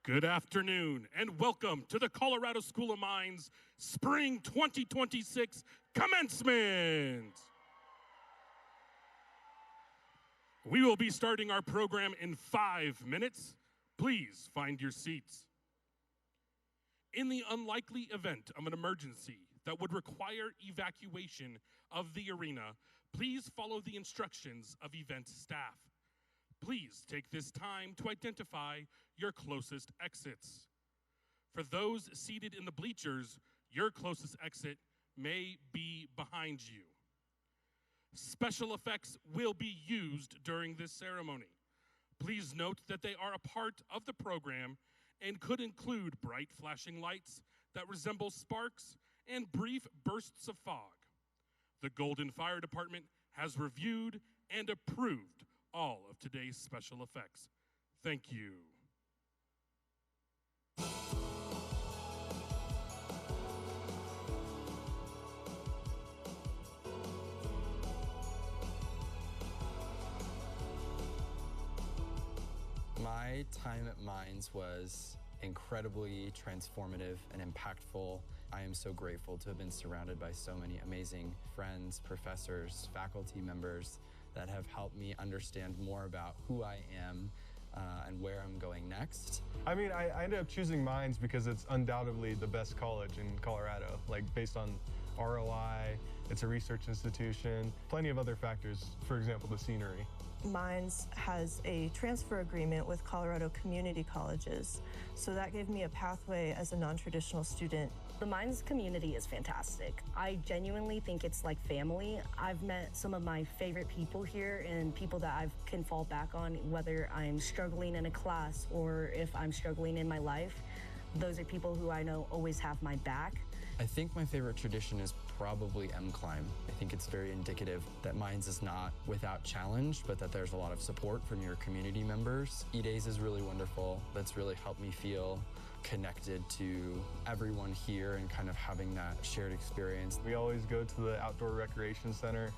Good afternoon and welcome to the Colorado School of Mines Spring 2026 Commencement. We will be starting our program in 5 minutes. Please find your seats. In the unlikely event of an emergency that would require evacuation of the arena, please follow the instructions of event staff. Please take this time to identify your closest exits. For those seated in the bleachers, your closest exit may be behind you. Special effects will be used during this ceremony. Please note that they are a part of the program and could include bright flashing lights that resemble sparks and brief bursts of fog. The Golden Fire Department has reviewed and approved all of today's special effects. Thank you. My time at Mines was incredibly transformative and impactful. I am so grateful to have been surrounded by so many amazing friends, professors, faculty members that have helped me understand more about who I am and where I'm going next. I mean, I ended up choosing Mines because it's undoubtedly the best college in Colorado, like based on ROI, it's a research institution, plenty of other factors, for example, the scenery. Mines has a transfer agreement with Colorado community colleges, so that gave me a pathway as a non-traditional student. The Mines community is fantastic. I genuinely think it's like family. I've met some of my favorite people here and people that I can fall back on, whether I'm struggling in a class or if I'm struggling in my life. Those are people who I know always have my back. I think my favorite tradition is probably M-Climb. I think it's very indicative that Mines is not without challenge, but that there's a lot of support from your community members. E-Days is really wonderful. That's really helped me feel connected to everyone here and kind of having that shared experience. We always go to the outdoor recreation center.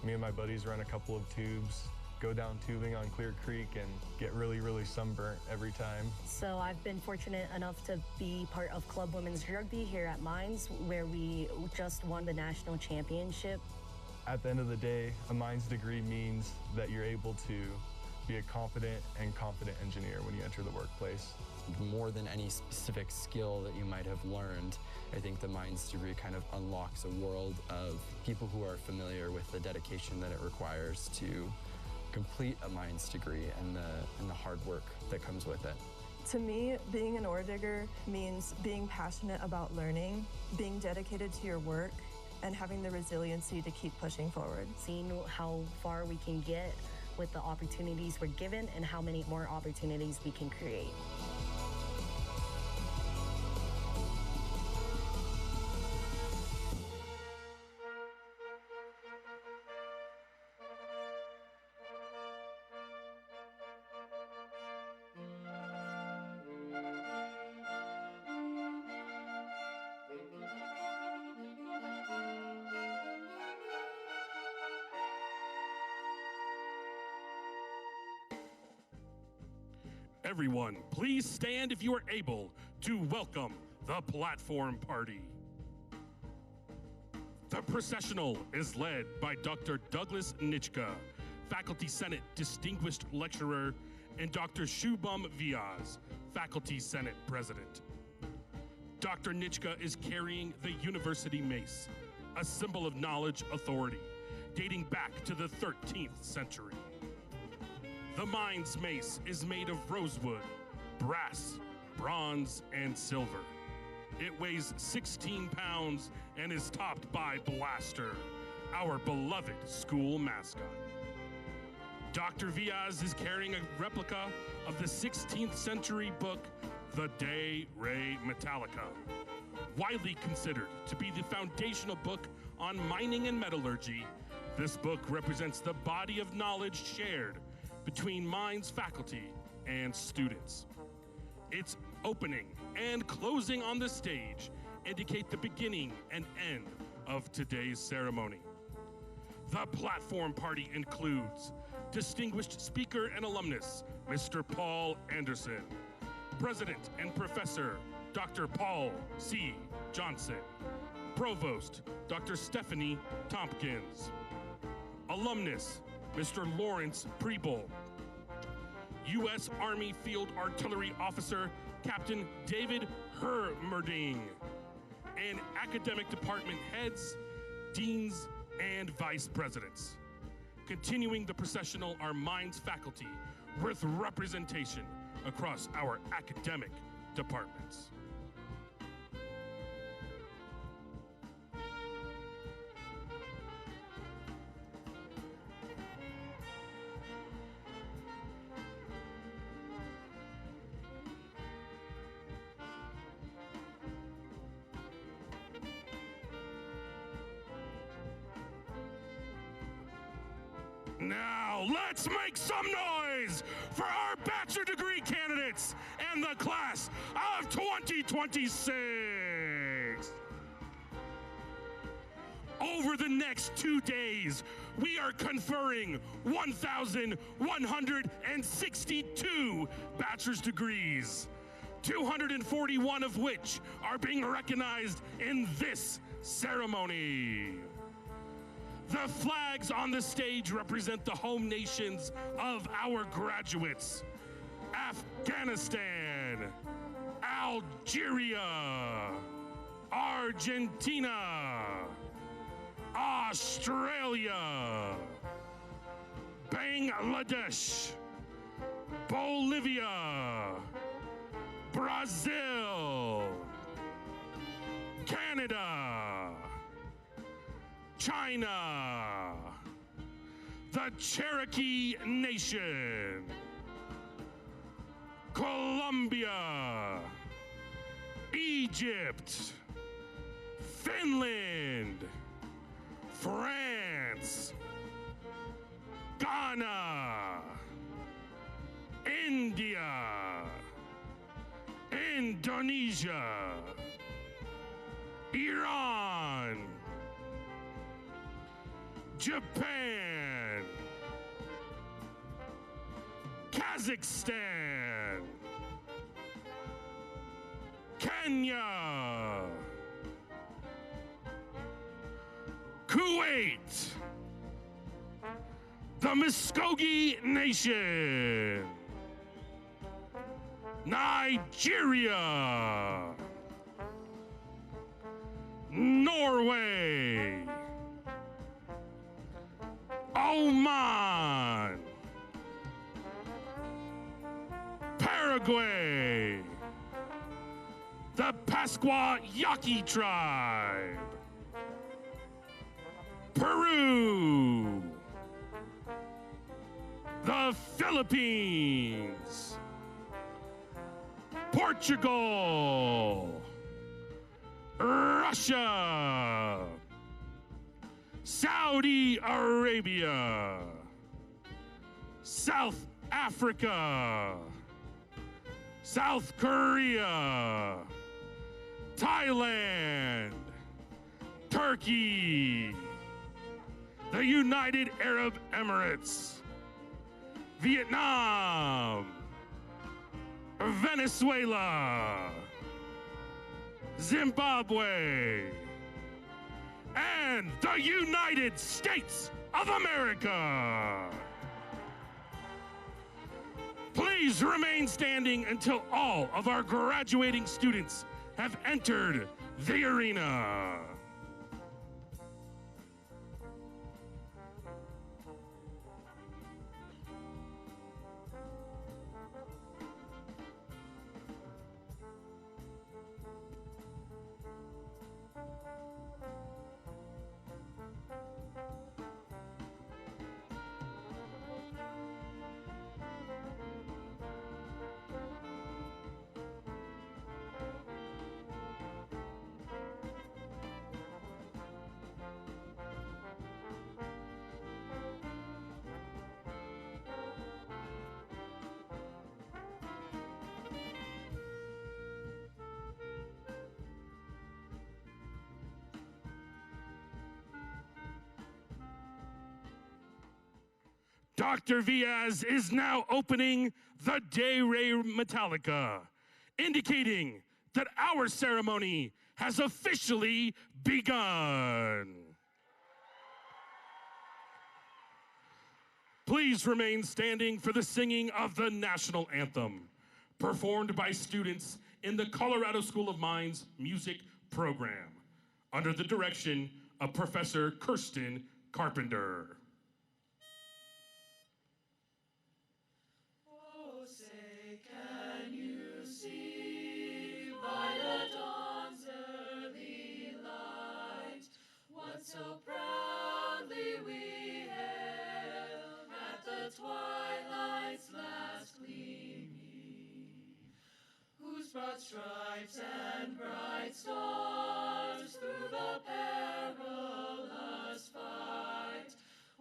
Me and my buddies run a couple of tubes, go down tubing on Clear Creek and get really, really sunburnt every time. So I've been fortunate enough to be part of Club Women's Rugby here at Mines, where we just won the national championship. At the end of the day, a Mines degree means that you're able to be a confident and confident engineer when you enter the workplace. More than any specific skill that you might have learned, I think the Mines degree kind of unlocks a world of people who are familiar with the dedication that it requires to complete a Mines degree and the hard work that comes with it. To me, being an ore digger means being passionate about learning, being dedicated to your work, and having the resiliency to keep pushing forward. Seeing how far we can get with the opportunities we're given and how many more opportunities we can create. Everyone, please stand if you are able to welcome the platform party. The processional is led by Dr. Douglas Nitschke, Faculty Senate Distinguished Lecturer, and Dr. Shubham Vyas, Faculty Senate President. Dr. Nitschke is carrying the University Mace, a symbol of knowledge authority, dating back to the 13th century. The Mines Mace is made of rosewood, brass, bronze, and silver. It weighs 16 pounds and is topped by Blaster, our beloved school mascot. Dr. Vyas is carrying a replica of the 16th century book, The De Re Metallica. Widely considered to be the foundational book on mining and metallurgy, this book represents the body of knowledge shared between Mines faculty and students. Its opening and closing on the stage indicate the beginning and end of today's ceremony. The platform party includes distinguished speaker and alumnus, Mr. Paul Anderson, President and Professor, Dr. Paul C. Johnson. Provost, Dr. Stephanie Tompkins. Alumnus, Mr. Lawrence Preble. U.S. Army Field Artillery Officer, Captain David Hermerding. And academic department heads, deans, and vice presidents. Continuing the processional are Minds faculty with representation across our academic departments. Now, let's make some noise for our bachelor degree candidates and the class of 2026. Over the next 2 days, we are conferring 1,162 bachelor's degrees, 241 of which are being recognized in this ceremony. The flags on the stage represent the home nations of our graduates: Afghanistan, Algeria, Argentina, Australia, Bangladesh, Bolivia, Brazil, Canada, China, the Cherokee Nation, Colombia, Egypt, Finland, France, Ghana, India, Indonesia, Iran, Japan, Kazakhstan, Kenya, Kuwait, the Muskogee Nation, Nigeria, Norway, Oman, Paraguay, the Pascua Yaqui tribe, Peru, the Philippines, Portugal, Russia, Saudi Arabia, South Africa, South Korea, Thailand, Turkey, the United Arab Emirates, Vietnam, Venezuela, Zimbabwe, and the United States of America. Please remain standing until all of our graduating students have entered the arena. Dr. Viaz is now opening the De Re Metallica. indicating that our ceremony has officially begun. Please remain standing for the singing of the national anthem, performed by students in the Colorado School of Mines music program, under the direction of Professor Kirsten Carpenter. Oh, say, can you see by the dawn's early light what so proudly we hailed at the twilight's last gleaming, whose broad stripes and bright stars through the perilous fight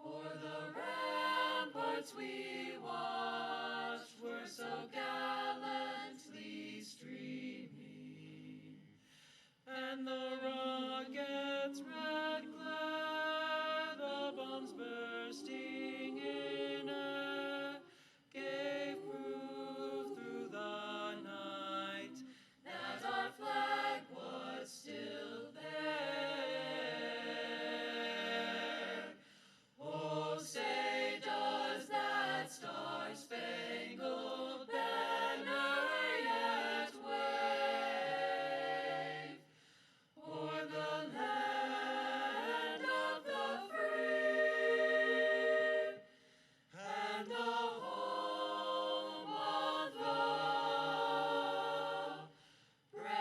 o'er the ramparts we watched were so gallantly streaming, and the rocket's red glare, the bombs bursting in air, gave proof through the night that our flag was still there. Oh, say, does that star-spangled banner yet wave o'er the land of the free and the home of the brave?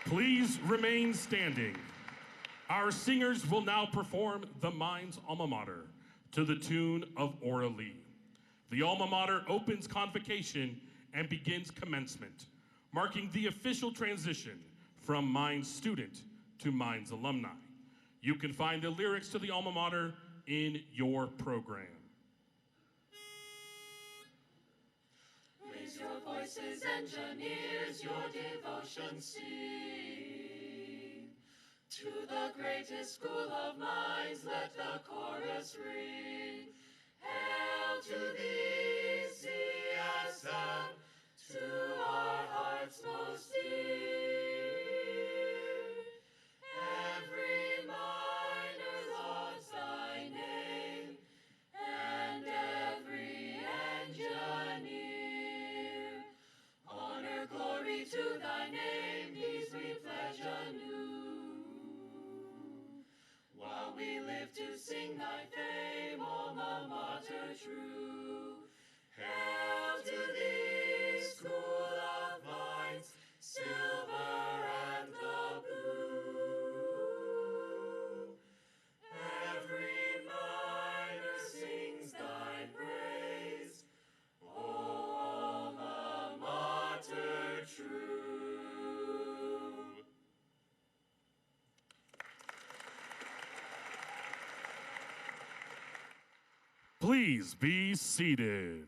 Please remain standing. Our singers will now perform the Mines alma mater to the tune of Ora Lee. The alma mater opens convocation and begins commencement, marking the official transition from Mines student to Mines alumni. You can find the lyrics to the alma mater in your program. Raise your voices, engineers, your devotion sing. To the greatest school of mines, let the chorus ring. Hail to thee, CSM, to our hearts most dear. Every miner loves thy name, and every engineer. Honor, glory to thy name, these we pledge anew. While we live to sing thy fame, alma mater true. Hail to thee, school of mines, silver and the blue. Every miner sings thy praise, O alma mater true. Please be seated.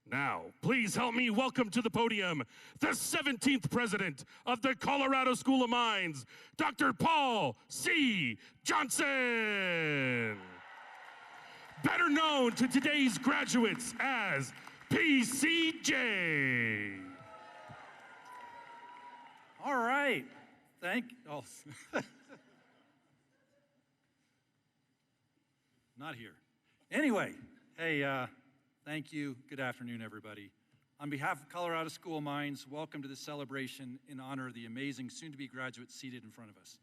Now, please help me welcome to the podium the 17th president of the Colorado School of Mines, Dr. Paul C. Johnson. Better known to today's graduates as PCJ. All right. Not here. Anyway, hey, thank you. Good afternoon, everybody. On behalf of Colorado School of Mines, welcome to this celebration in honor of the amazing soon-to-be graduates seated in front of us.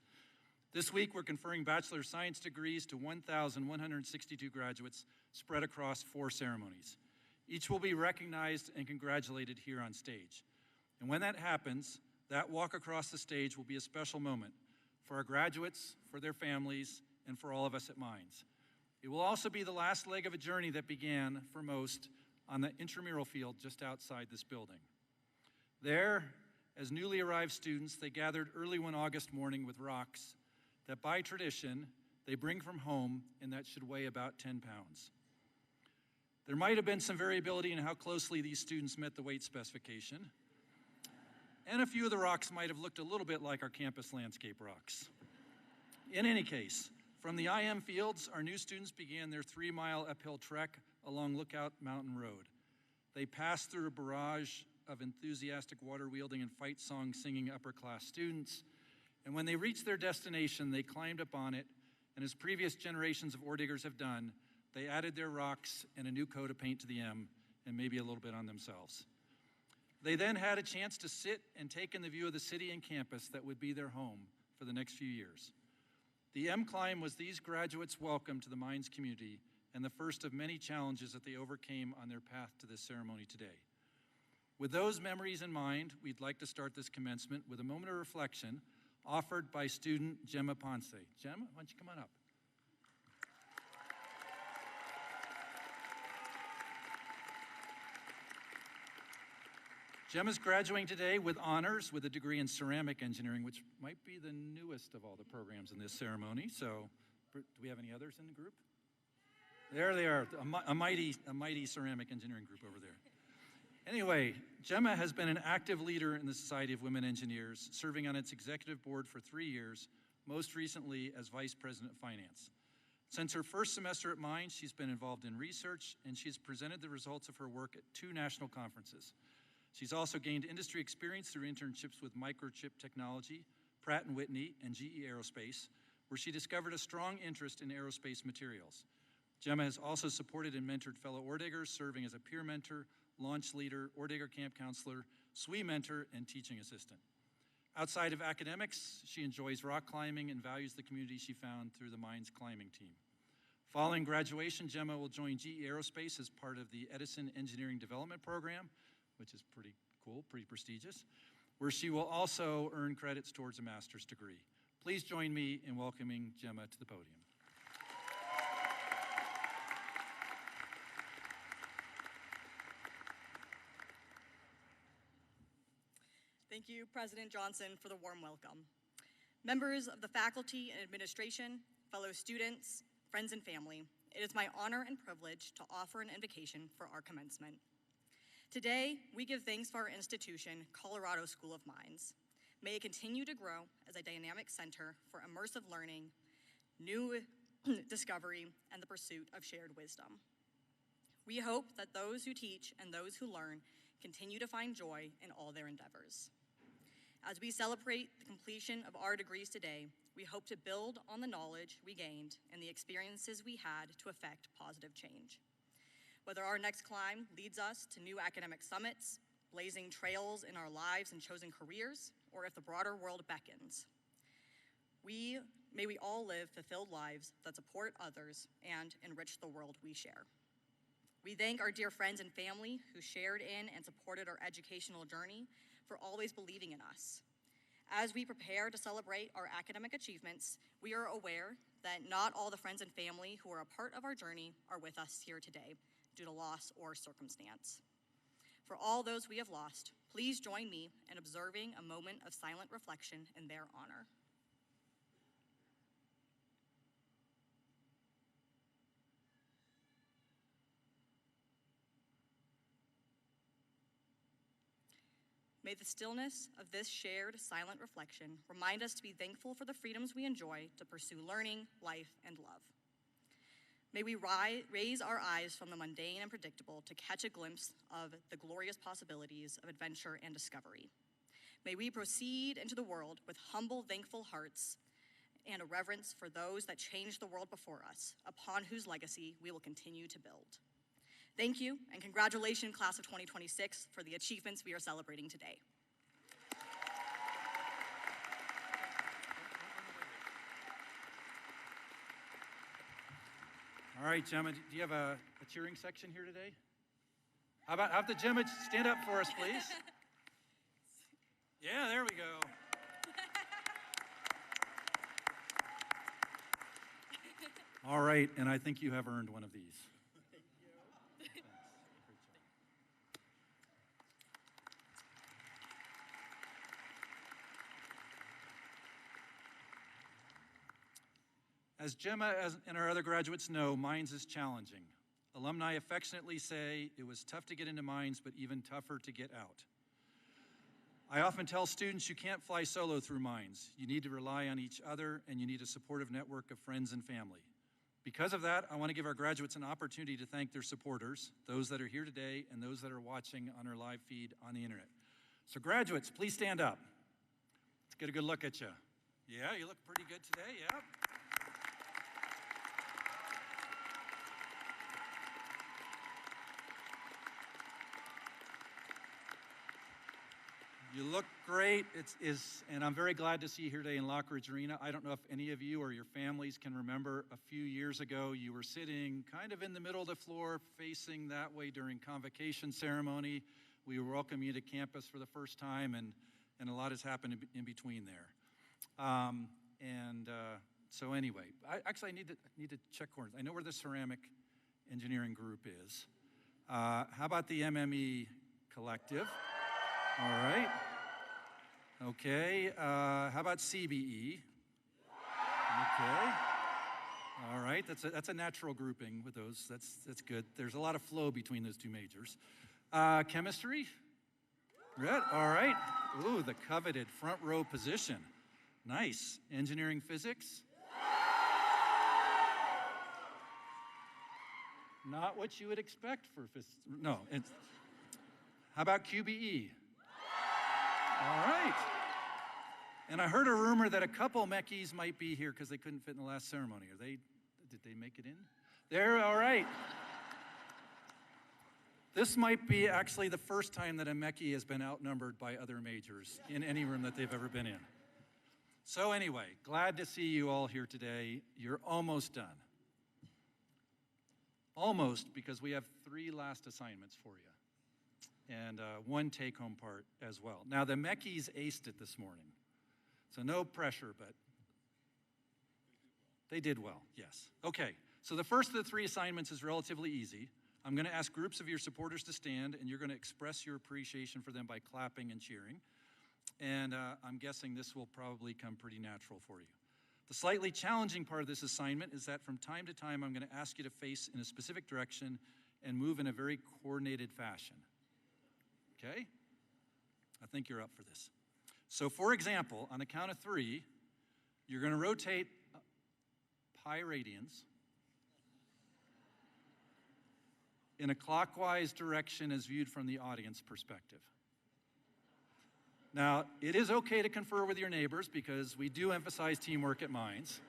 This week, we're conferring Bachelor of Science degrees to 1,162 graduates spread across 4 ceremonies. Each will be recognized and congratulated here on stage. And when that happens, that walk across the stage will be a special moment for our graduates, for their families, and for all of us at Mines. It will also be the last leg of a journey that began, for most, on the intramural field just outside this building. There, as newly arrived students, they gathered early one August morning with rocks that by tradition they bring from home and that should weigh about 10 pounds. There might have been some variability in how closely these students met the weight specification, and a few of the rocks might have looked a little bit like our campus landscape rocks. In any case, from the IM fields, our new students began their 3-mile uphill trek along Lookout Mountain Road. They passed through a barrage of enthusiastic water-wielding and fight song-singing upper-class students, and when they reached their destination, they climbed up on it, and as previous generations of ore diggers have done, they added their rocks and a new coat of paint to the M, and maybe a little bit on themselves. They then had a chance to sit and take in the view of the city and campus that would be their home for the next few years. The M climb was these graduates' welcome to the Mines community and the first of many challenges that they overcame on their path to this ceremony today. With those memories in mind, we'd like to start this commencement with a moment of reflection offered by student Gemma Ponce. Gemma, why don't you come on up? Gemma's graduating today with honors with a degree in ceramic engineering, which might be the newest of all the programs in this ceremony. So, do we have any others in the group? There they are, a mighty ceramic engineering group over there. Anyway, Gemma has been an active leader in the Society of Women Engineers, serving on its executive board for 3 years, most recently as Vice President of Finance. Since her first semester at Mines, she's been involved in research, and she's presented the results of her work at 2 national conferences. She's also gained industry experience through internships with Microchip Technology, Pratt & Whitney, and GE Aerospace, where she discovered a strong interest in aerospace materials. Gemma has also supported and mentored fellow ore diggers, serving as a peer mentor, launch leader, ore digger camp counselor, SWE mentor, and teaching assistant. Outside of academics, she enjoys rock climbing and values the community she found through the Mines climbing team. Following graduation, Gemma will join GE Aerospace as part of the Edison Engineering Development Program, which is pretty cool, pretty prestigious, where she will also earn credits towards a master's degree. Please join me in welcoming Gemma to the podium. Thank you, President Johnson, for the warm welcome. Members of the faculty and administration, fellow students, friends and family, it is my honor and privilege to offer an invocation for our commencement. Today, we give thanks for our institution, Colorado School of Mines. May it continue to grow as a dynamic center for immersive learning, new discovery, and the pursuit of shared wisdom. We hope that those who teach and those who learn continue to find joy in all their endeavors. As we celebrate the completion of our degrees today, we hope to build on the knowledge we gained and the experiences we had to affect positive change. Whether our next climb leads us to new academic summits, blazing trails in our lives and chosen careers, or if the broader world beckons, may we all live fulfilled lives that support others and enrich the world we share. We thank our dear friends and family who shared in and supported our educational journey for always believing in us. As we prepare to celebrate our academic achievements, we are aware that not all the friends and family who are a part of our journey are with us here today due to loss or circumstance. For all those we have lost, please join me in observing a moment of silent reflection in their honor. May the stillness of this shared silent reflection remind us to be thankful for the freedoms we enjoy to pursue learning, life, and love. May we raise our eyes from the mundane and predictable to catch a glimpse of the glorious possibilities of adventure and discovery. May we proceed into the world with humble, thankful hearts and a reverence for those that changed the world before us, upon whose legacy we will continue to build. Thank you, and congratulations, class of 2026, for the achievements we are celebrating today. All right, Gemma, do you have a cheering section here today? How about have the Gemma stand up for us, please? Yeah, there we go. All right, and I think you have earned one of these. As Gemma and our other graduates know, Mines is challenging, a alumni affectionately say it was tough to get into Mines, but even tougher to get out. I often tell students you can't fly solo through Mines. You need to rely on each other, and you need a supportive network of friends and family. Because of that, I want to give our graduates an opportunity to thank their supporters, those that are here today and those that are watching on our live feed on the internet. So graduates, please stand up. Let's get a good look at you. Yeah, you look pretty good today, yeah. You look great, and I'm very glad to see you here today in Lockridge Arena. I don't know if any of you or your families can remember a few years ago, you were sitting kind of in the middle of the floor facing that way during convocation ceremony. We welcome you to campus for the first time, and a lot has happened in between there. So anyway, I need to check corners. I know where the ceramic engineering group is. How about the MME collective? All right. Okay. How about CBE? Okay. All right. That's a natural grouping with those. That's good. There's a lot of flow between those two majors. Chemistry? Good. All right. Ooh, the coveted front row position. Nice. Engineering physics? Not what you would expect for no. How about QBE? All right. And I heard a rumor that a couple Meckies might be here because they couldn't fit in the last ceremony. Did they make it in? They're all right. This might be actually the first time that a Meckie has been outnumbered by other majors in any room that they've ever been in. So anyway, glad to see you all here today. You're almost done. Almost, because we have 3 last assignments for you. And 1 take-home part as well. Now, the Meckies aced it this morning, so no pressure, but they did well, yes. Okay, so the first of the 3 assignments is relatively easy. I'm going to ask groups of your supporters to stand, and you're going to express your appreciation for them by clapping and cheering. And I'm guessing this will probably come pretty natural for you. The slightly challenging part of this assignment is that from time to time, I'm going to ask you to face in a specific direction and move in a very coordinated fashion. Okay? I think you're up for this. So for example, on the count of 3, you're going to rotate pi radians in a clockwise direction as viewed from the audience perspective. Now, it is okay to confer with your neighbors because we do emphasize teamwork at Mines.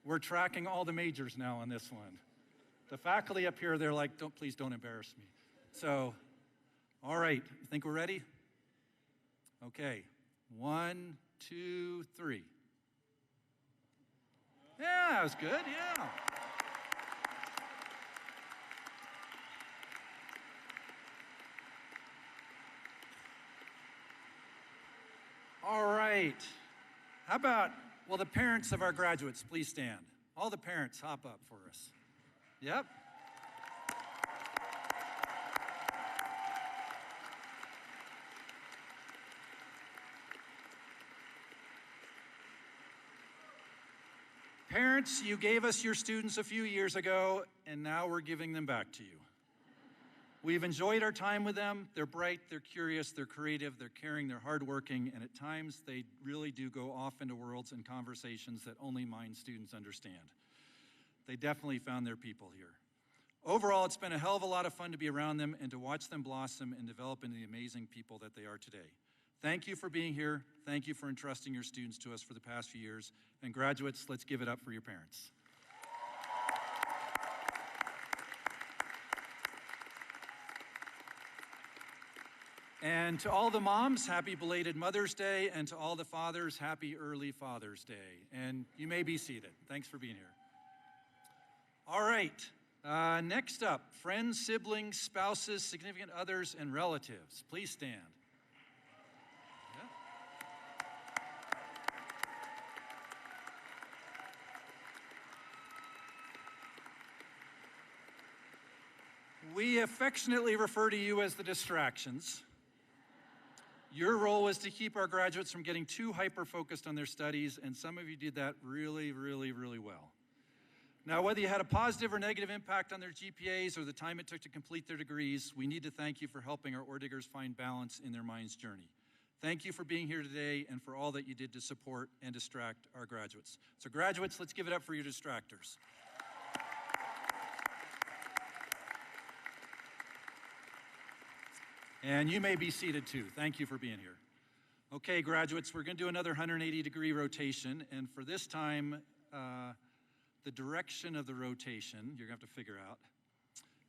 We're tracking all the majors now on this one. The faculty up here, they're like, please don't embarrass me. So, all right, you think we're ready? Okay, 1, 2, 3. Yeah, that was good, yeah. All right, how about, well, the parents of our graduates, please stand. All the parents, hop up for us. Yep. Parents, you gave us your students a few years ago, and now we're giving them back to you. We've enjoyed our time with them. They're bright, they're curious, they're creative, they're caring, they're hardworking, and at times they really do go off into worlds and conversations that only Mines students understand. They definitely found their people here. Overall, it's been a hell of a lot of fun to be around them and to watch them blossom and develop into the amazing people that they are today. Thank you for being here. Thank you for entrusting your students to us for the past few years. And graduates, let's give it up for your parents. And to all the moms, happy belated Mother's Day, and to all the fathers, happy early Father's Day. And you may be seated. Thanks for being here. All right, next up, friends, siblings, spouses, significant others, and relatives. Please stand. We affectionately refer to you as the distractions. Your role was to keep our graduates from getting too hyper-focused on their studies, and some of you did that really, really, really well. Now, whether you had a positive or negative impact on their GPAs or the time it took to complete their degrees, we need to thank you for helping our OR-diggers find balance in their Minds journey. Thank you for being here today and for all that you did to support and distract our graduates. So graduates, let's give it up for your distractors. And you may be seated too. Thank you for being here. Okay, graduates, we're going to do another 180-degree rotation, and for this time, the direction of the rotation, you're going to have to figure out.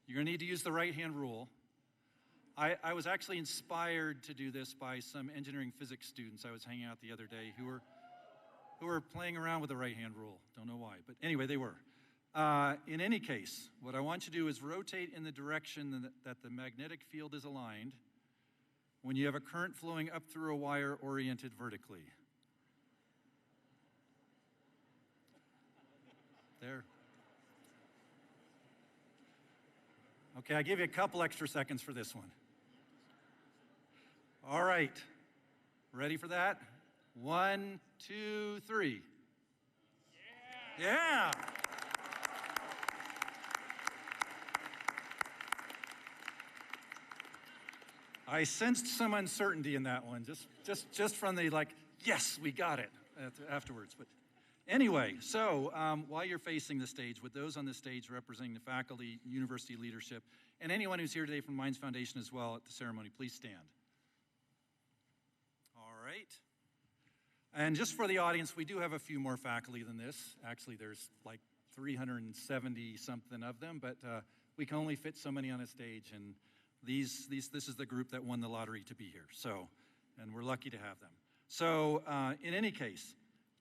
You're going to need to use the right-hand rule. I was actually inspired to do this by some engineering physics students I was hanging out the other day who were playing around with the right-hand rule. Don't know why, but anyway, they were. In any case, what I want you to do is rotate in the direction that the magnetic field is aligned when you have a current flowing up through a wire oriented vertically. There. Okay, I give you a couple extra seconds for this one. All right, ready for that? 1, 2, 3. Yeah! I sensed some uncertainty in that one, just from the like, yes, we got it afterwards. But anyway, so while you're facing the stage, with those on the stage representing the faculty, university leadership, and anyone who's here today from Minds Foundation as well at the ceremony, please stand. All right. And just for the audience, we do have a few more faculty than this. Actually, there's like 370 something of them, but we can only fit so many on a stage, and this is the group that won the lottery to be here. So, and we're lucky to have them. So, in any case,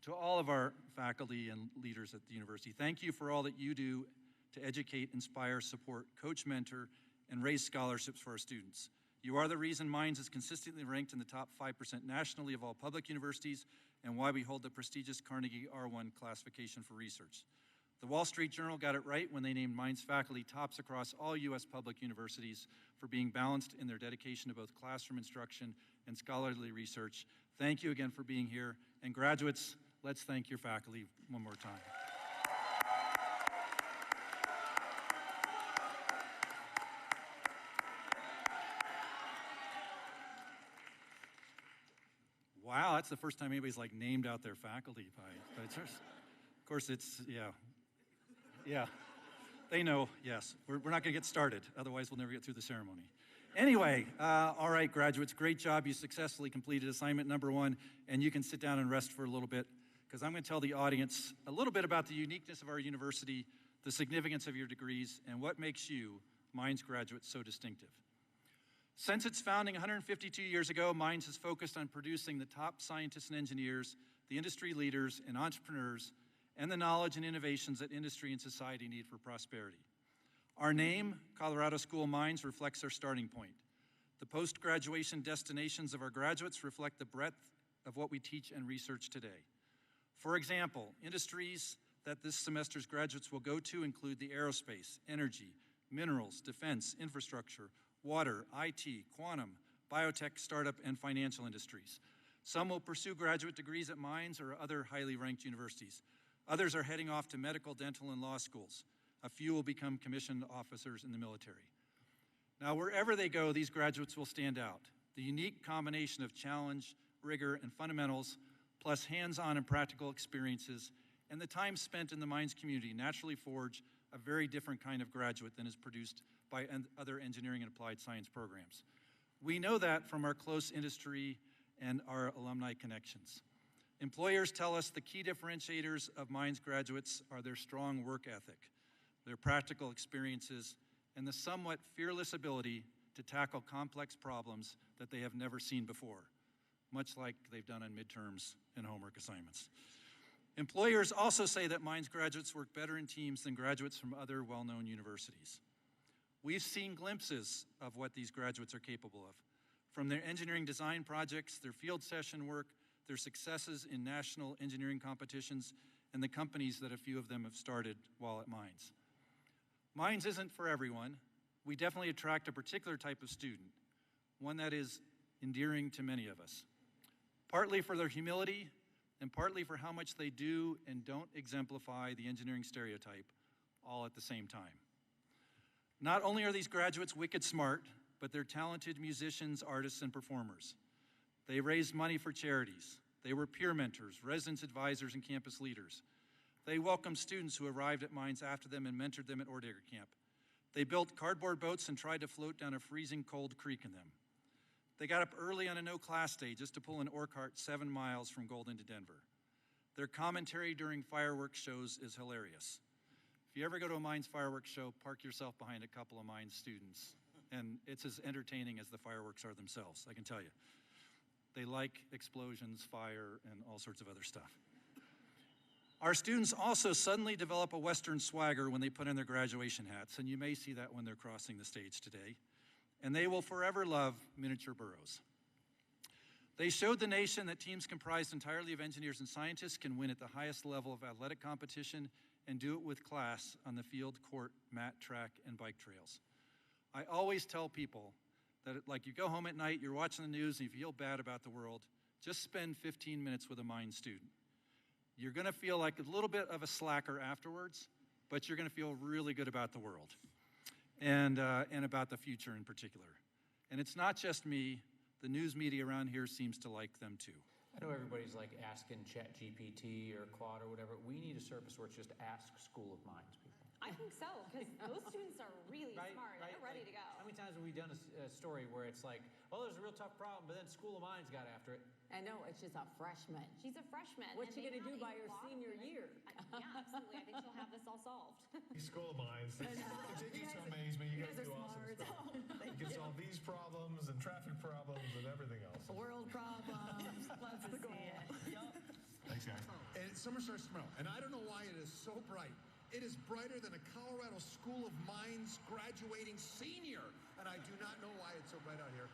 to all of our faculty and leaders at the university, thank you for all that you do to educate, inspire, support, coach, mentor, and raise scholarships for our students. You are the reason Minds is consistently ranked in the top 5% nationally of all public universities, and why we hold the prestigious Carnegie R1 classification for research. The Wall Street Journal got it right when they named Minds faculty tops across all U.S. public universities for being balanced in their dedication to both classroom instruction and scholarly research. Thank you again for being here. And graduates, let's thank your faculty one more time. Wow, that's the first time anybody's like named out their faculty by of course it's, yeah, they know, yes. We're not gonna get started, otherwise we'll never get through the ceremony. Anyway, all right, graduates, great job. You successfully completed assignment number 1, and you can sit down and rest for a little bit, because I'm gonna tell the audience a little bit about the uniqueness of our university, the significance of your degrees, and what makes you, Minds graduates, so distinctive. Since its founding 152 years ago, Minds has focused on producing the top scientists and engineers, the industry leaders and entrepreneurs, and the knowledge and innovations that industry and society need for prosperity. Our name, Colorado School of Minds, reflects our starting point. The post-graduation destinations of our graduates reflect the breadth of what we teach and research today. For example, industries that this semester's graduates will go to include the aerospace, energy, minerals, defense, infrastructure, water, IT, quantum, biotech, startup, and financial industries. Some will pursue graduate degrees at Minds or other highly ranked universities. Others are heading off to medical, dental, and law schools. A few will become commissioned officers in the military. Now, wherever they go, these graduates will stand out. The unique combination of challenge, rigor, and fundamentals, plus hands-on and practical experiences, and the time spent in the Minds community naturally forge a very different kind of graduate than is produced by other engineering and applied science programs. We know that from our close industry and our alumni connections. Employers tell us the key differentiators of Minds graduates are their strong work ethic, their practical experiences, and the somewhat fearless ability to tackle complex problems that they have never seen before, much like they've done on midterms and homework assignments. Employers also say that Minds graduates work better in teams than graduates from other well-known universities. We've seen glimpses of what these graduates are capable of, from their engineering design projects, their field session work, their successes in national engineering competitions, and the companies that a few of them have started while at Minds. Minds isn't for everyone. We definitely attract a particular type of student, one that is endearing to many of us, partly for their humility and partly for how much they do and don't exemplify the engineering stereotype, all at the same time. Not only are these graduates wicked smart, but they're talented musicians, artists, and performers. They raised money for charities. They were peer mentors, residence advisors, and campus leaders. They welcomed students who arrived at Mines after them and mentored them at Ordigger Camp. They built cardboard boats and tried to float down a freezing cold creek in them. They got up early on a no-class day just to pull an ore cart 7 miles from Golden to Denver. Their commentary during fireworks shows is hilarious. If you ever go to a Mines fireworks show, park yourself behind a couple of Mines students, and it's as entertaining as the fireworks are themselves, I can tell you. They like explosions, fire, and all sorts of other stuff. Our students also suddenly develop a Western swagger when they put on their graduation hats, and you may see that when they're crossing the stage today. And they will forever love miniature burros. They showed the nation that teams comprised entirely of engineers and scientists can win at the highest level of athletic competition and do it with class on the field, court, mat, track, and bike trails. I always tell people that, like, you go home at night, you're watching the news, and you feel bad about the world, just spend 15 minutes with a Mines student. You're gonna feel like a little bit of a slacker afterwards, but you're gonna feel really good about the world and about the future in particular. And it's not just me, the news media around here seems to like them too. I know everybody's like asking ChatGPT or Claude or whatever. We need a service where it's just ask School of Mines people. I think so, because those students are really smart. Right? They're ready to go. How many times have we done a story where it's like, oh, there's a real tough problem, but then School of Mines got after it? I know, it's just a freshman. She's a freshman. What's she going to do by her senior year? Yeah, absolutely. I think she'll have this all solved. School of Mines. Continues to amaze me. You guys do awesome stuff. You can solve these problems and traffic problems and everything else. World problems. That's the goal. Thanks, guys. And summer starts tomorrow, and I don't know why it is so bright. It is brighter than a Colorado School of Mines graduating senior, and I do not know why it's so bright out here.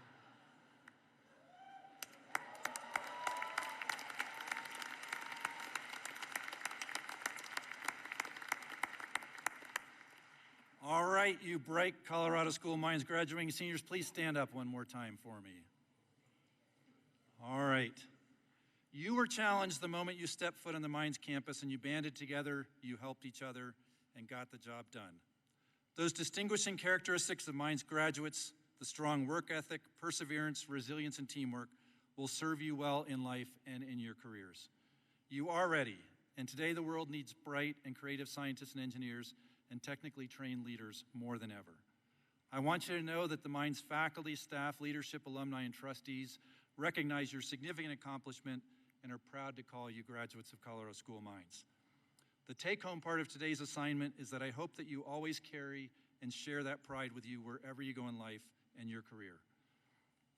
All right, you bright Colorado School of Mines graduating seniors, please stand up one more time for me. All right. You were challenged the moment you stepped foot on the Mines campus, and you banded together, you helped each other, and got the job done. Those distinguishing characteristics of Mines graduates, the strong work ethic, perseverance, resilience, and teamwork, will serve you well in life and in your careers. You are ready, and today the world needs bright and creative scientists and engineers and technically trained leaders more than ever. I want you to know that the Mines faculty, staff, leadership, alumni, and trustees recognize your significant accomplishment and are proud to call you graduates of Colorado School of Mines. The take-home part of today's assignment is that I hope that you always carry and share that pride with you wherever you go in life and your career.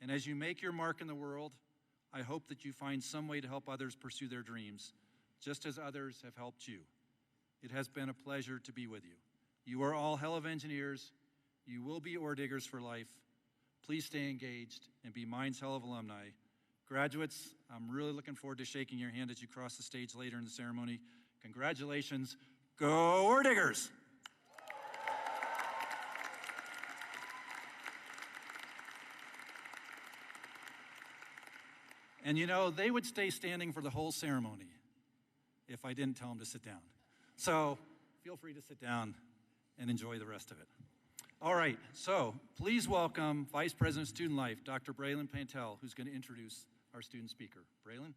And as you make your mark in the world, I hope that you find some way to help others pursue their dreams, just as others have helped you. It has been a pleasure to be with you. You are all hell of engineers. You will be ore diggers for life. Please stay engaged and be Mines Hell of alumni. Graduates, I'm really looking forward to shaking your hand as you cross the stage later in the ceremony. Congratulations. Go Ore Diggers! And you know, they would stay standing for the whole ceremony if I didn't tell them to sit down. So feel free to sit down and enjoy the rest of it. All right, so please welcome Vice President of Student Life, Dr. Braylon Pantel, who's going to introduce our student speaker. Braylon?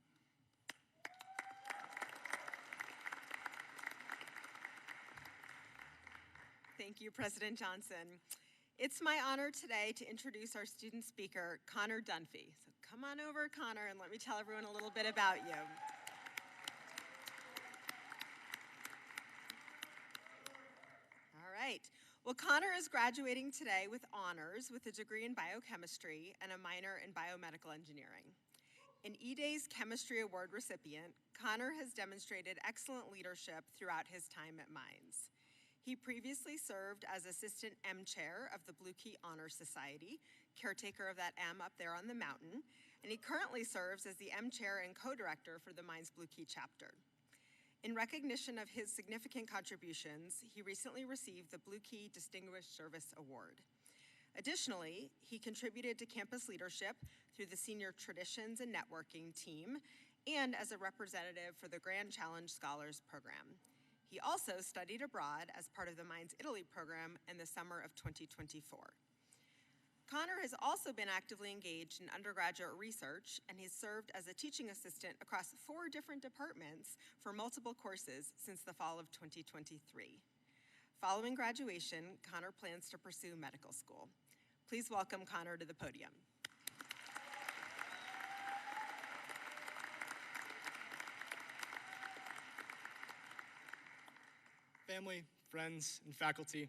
Thank you, President Johnson. It's my honor today to introduce our student speaker, Connor Dunphy. So come on over, Connor, and let me tell everyone a little bit about you. All right. Well, Connor is graduating today with honors with a degree in biochemistry and a minor in biomedical engineering. An E-Day's Chemistry Award recipient, Connor has demonstrated excellent leadership throughout his time at Mines. He previously served as Assistant M Chair of the Blue Key Honor Society, caretaker of that M up there on the mountain, and he currently serves as the M Chair and co-director for the Mines Blue Key chapter. In recognition of his significant contributions, he recently received the Blue Key Distinguished Service Award. Additionally, he contributed to campus leadership through the Senior Traditions and Networking team and as a representative for the Grand Challenge Scholars Program. He also studied abroad as part of the Mines Italy program in the summer of 2024. Connor has also been actively engaged in undergraduate research, and he's served as a teaching assistant across 4 different departments for multiple courses since the fall of 2023. Following graduation, Connor plans to pursue medical school. Please welcome Connor to the podium. Family, friends, and faculty,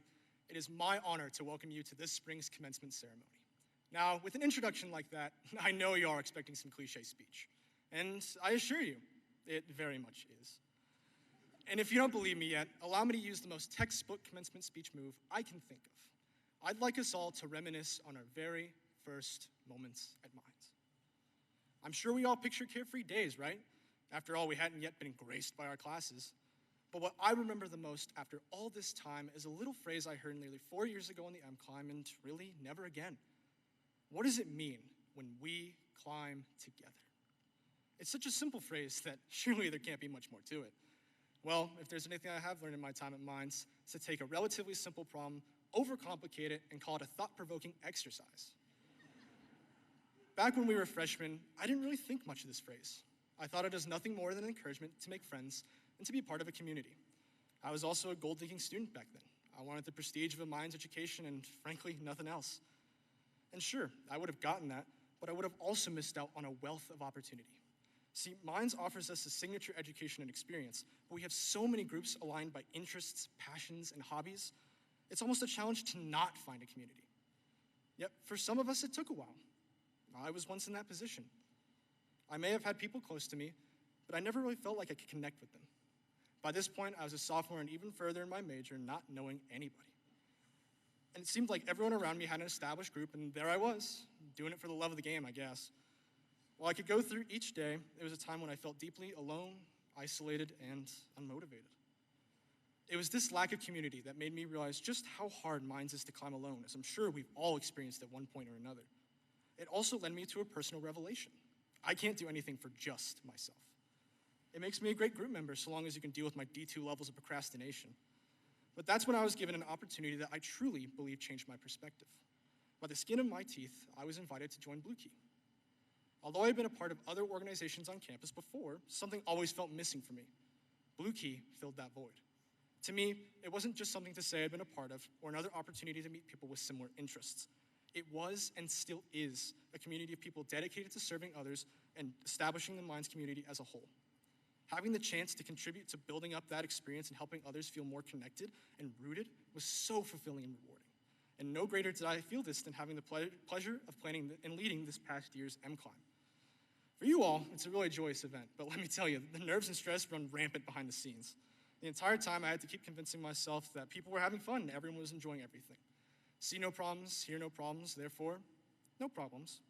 it is my honor to welcome you to this spring's commencement ceremony. Now, with an introduction like that, I know you are expecting some cliche speech, and I assure you, it very much is. And if you don't believe me yet, allow me to use the most textbook commencement speech move I can think of. I'd like us all to reminisce on our very first moments at Mines. I'm sure we all picture carefree days, right? After all, we hadn't yet been graced by our classes. But what I remember the most after all this time is a little phrase I heard nearly 4 years ago on the M climb, and really never again. What does it mean when we climb together? It's such a simple phrase that surely there can't be much more to it. Well, if there's anything I have learned in my time at Mines, it's to take a relatively simple problem, overcomplicate it, and call it a thought-provoking exercise. Back when we were freshmen, I didn't really think much of this phrase. I thought it as nothing more than an encouragement to make friends and to be part of a community. I was also a gold-digging student back then. I wanted the prestige of a Mines education and, frankly, nothing else. And sure, I would have gotten that, but I would have also missed out on a wealth of opportunity. See, Mines offers us a signature education and experience, but we have so many groups aligned by interests, passions, and hobbies, it's almost a challenge to not find a community. Yet, for some of us, it took a while. I was once in that position. I may have had people close to me, but I never really felt like I could connect with them. By this point, I was a sophomore and even further in my major, not knowing anybody. And it seemed like everyone around me had an established group, and there I was, doing it for the love of the game, I guess. While I could go through each day, there was a time when I felt deeply alone, isolated, and unmotivated. It was this lack of community that made me realize just how hard Mines is to climb alone, as I'm sure we've all experienced at one point or another. It also led me to a personal revelation. I can't do anything for just myself. It makes me a great group member so long as you can deal with my D2 levels of procrastination. But that's when I was given an opportunity that I truly believe changed my perspective. By the skin of my teeth, I was invited to join Blue Key. Although I had been a part of other organizations on campus before, something always felt missing for me. Blue Key filled that void. To me, it wasn't just something to say I'd been a part of or another opportunity to meet people with similar interests. It was and still is a community of people dedicated to serving others and establishing the Mines community as a whole. Having the chance to contribute to building up that experience and helping others feel more connected and rooted was so fulfilling and rewarding. And no greater did I feel this than having the pleasure of planning and leading this past year's M Climb. For you all, it's a really joyous event, but let me tell you, the nerves and stress run rampant behind the scenes. The entire time I had to keep convincing myself that people were having fun and everyone was enjoying everything. See no problems, hear no problems, therefore, no problems.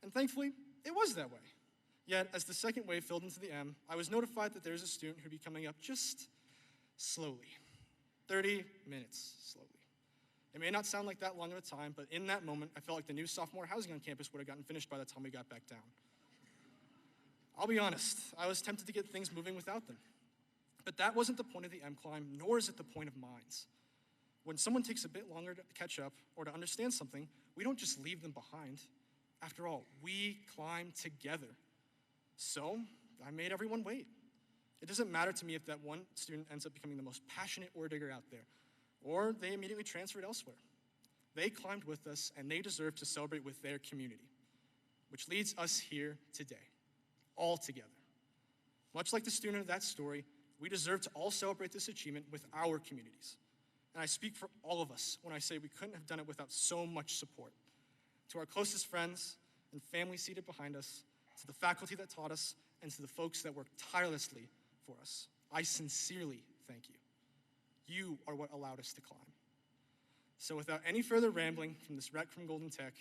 And thankfully, it was that way. Yet, as the second wave filled into the M, I was notified that there's a student who'd be coming up just slowly, 30 minutes slowly. It may not sound like that long of a time, but in that moment, I felt like the new sophomore housing on campus would have gotten finished by the time we got back down. I'll be honest, I was tempted to get things moving without them. But that wasn't the point of the M Climb, nor is it the point of Mines. When someone takes a bit longer to catch up or to understand something, we don't just leave them behind. After all, we climb together. So I made everyone wait. It doesn't matter to me if that one student ends up becoming the most passionate ore digger out there, or they immediately transferred elsewhere. They climbed with us, and they deserve to celebrate with their community, which leads us here today, all together. Much like the student of that story, we deserve to all celebrate this achievement with our communities. And I speak for all of us when I say we couldn't have done it without so much support. To our closest friends and family seated behind us, to the faculty that taught us, and to the folks that worked tirelessly for us, I sincerely thank you. You are what allowed us to climb. So without any further rambling from this wreck from Golden Tech,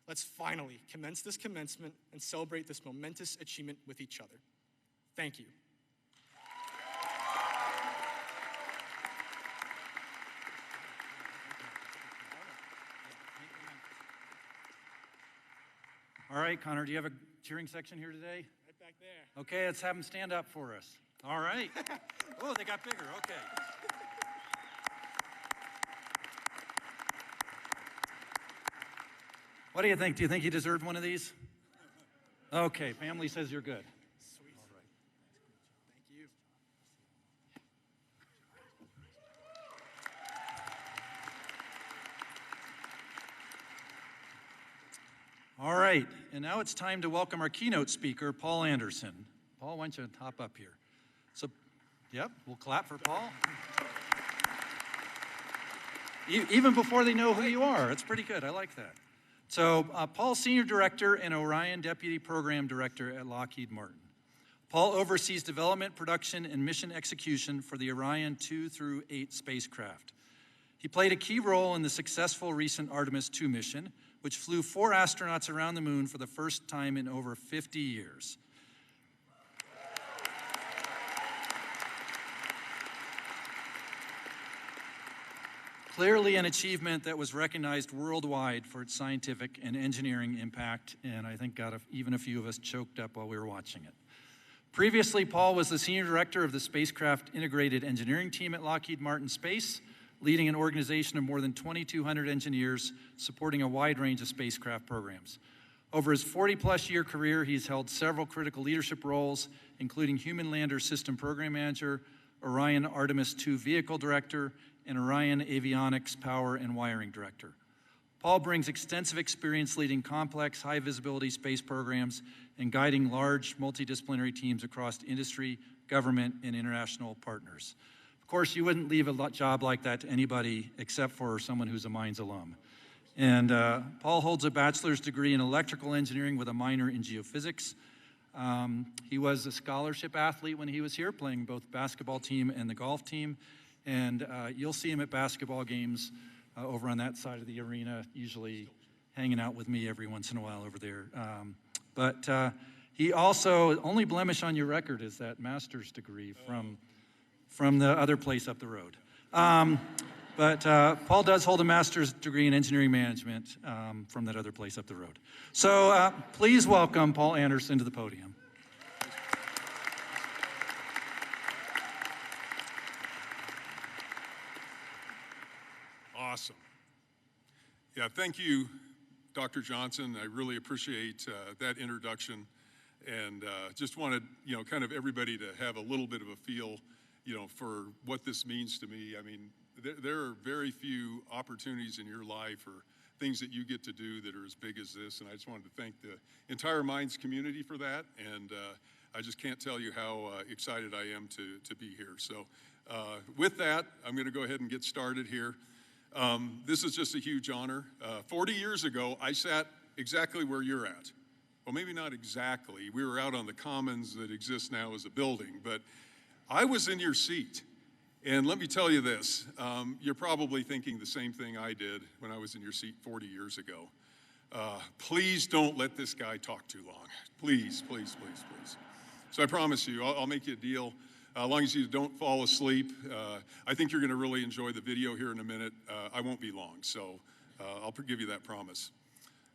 let's finally commence this commencement and celebrate this momentous achievement with each other. Thank you. All right, Connor, do you have a cheering section here today? Right back there. Okay, let's have them stand up for us. All right. Oh, they got bigger. Okay. What do you think? Do you think you deserved one of these? Okay, family says you're good. Sweet. All right. Thank you. All right, and now it's time to welcome our keynote speaker, Paul Anderson. Paul, why don't you hop up here? So, yep, we'll clap for Paul. Even before they know who you are, it's pretty good. I like that. So, Paul's Senior Director and Orion Deputy Program Director at Lockheed Martin. Paul oversees development, production, and mission execution for the Orion 2 through 8 spacecraft. He played a key role in the successful recent Artemis 2 mission, which flew 4 astronauts around the moon for the first time in over 50 years. Clearly an achievement that was recognized worldwide for its scientific and engineering impact, and I think got even a few of us choked up while we were watching it. Previously, Paul was the Senior Director of the Spacecraft Integrated Engineering Team at Lockheed Martin Space, leading an organization of more than 2,200 engineers supporting a wide range of spacecraft programs. Over his 40-plus year career, he's held several critical leadership roles, including Human Lander System Program Manager, Orion Artemis II Vehicle Director, and Orion Avionics Power and Wiring Director. Paul brings extensive experience leading complex, high-visibility space programs and guiding large, multidisciplinary teams across industry, government, and international partners. Of course, you wouldn't leave a job like that to anybody except for someone who's a Mines alum. And Paul holds a bachelor's degree in electrical engineering with a minor in geophysics. He was a scholarship athlete when he was here, playing both basketball team and the golf team. And you'll see him at basketball games over on that side of the arena, usually hanging out with me every once in a while over there. But he also, only blemish on your record is that master's degree from the other place up the road. But Paul does hold a master's degree in engineering management from that other place up the road. So please welcome Paul Anderson to the podium. Awesome. Yeah, thank you, Dr. Johnson. I really appreciate that introduction, and just wanted, kind of everybody to have a little bit of a feel, for what this means to me. I mean, there are very few opportunities in your life or things that you get to do that are as big as this, and I just wanted to thank the entire Mines community for that, and I just can't tell you how excited I am to be here. So with that, I'm going to go ahead and get started here. This is just a huge honor. 40 years ago, I sat exactly where you're at. Well, maybe not exactly. We were out on the commons that exist now as a building, but I was in your seat. And let me tell you this, you're probably thinking the same thing I did when I was in your seat 40 years ago. Please don't let this guy talk too long. Please, please, please, please. So I promise you, I'll make you a deal. As long as you don't fall asleep, I think you're going to really enjoy the video here in a minute. I won't be long, so I'll give you that promise.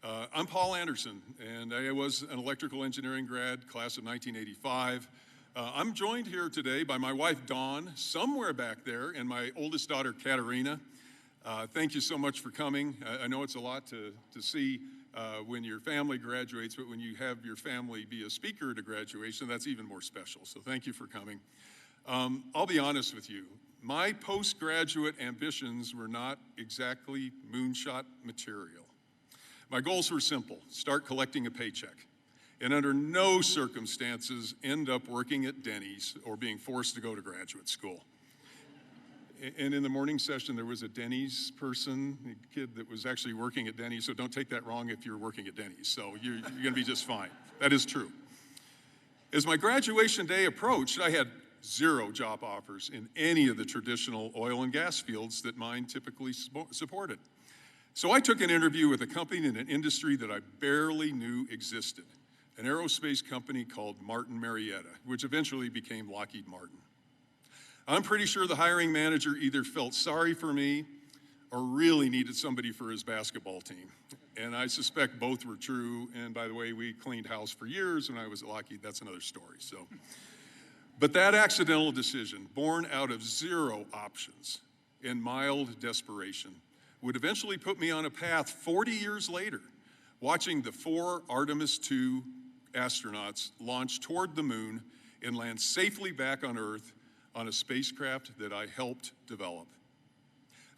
I'm Paul Anderson, and I was an electrical engineering grad, class of 1985. I'm joined here today by my wife, Dawn, somewhere back there, and my oldest daughter, Katerina. Thank you so much for coming. I know it's a lot to see when your family graduates, but when you have your family be a speaker at a graduation, that's even more special. So thank you for coming. I'll be honest with you. My postgraduate ambitions were not exactly moonshot material. My goals were simple: start collecting a paycheck, and under no circumstances end up working at Denny's or being forced to go to graduate school. And in the morning session, there was a Denny's person, a kid that was actually working at Denny's, so don't take that wrong if you're working at Denny's. So you're going to be just fine. That is true. As my graduation day approached, I had 0 job offers in any of the traditional oil and gas fields that mine typically supported. So I took an interview with a company in an industry that I barely knew existed, an aerospace company called Martin Marietta, which eventually became Lockheed Martin. I'm pretty sure the hiring manager either felt sorry for me or really needed somebody for his basketball team. And I suspect both were true. And by the way, we cleaned house for years when I was at Lockheed. That's another story. So But that accidental decision, born out of zero options and mild desperation, would eventually put me on a path 40 years later, watching the 4 Artemis II astronauts launch toward the moon and land safely back on Earth on a spacecraft that I helped develop.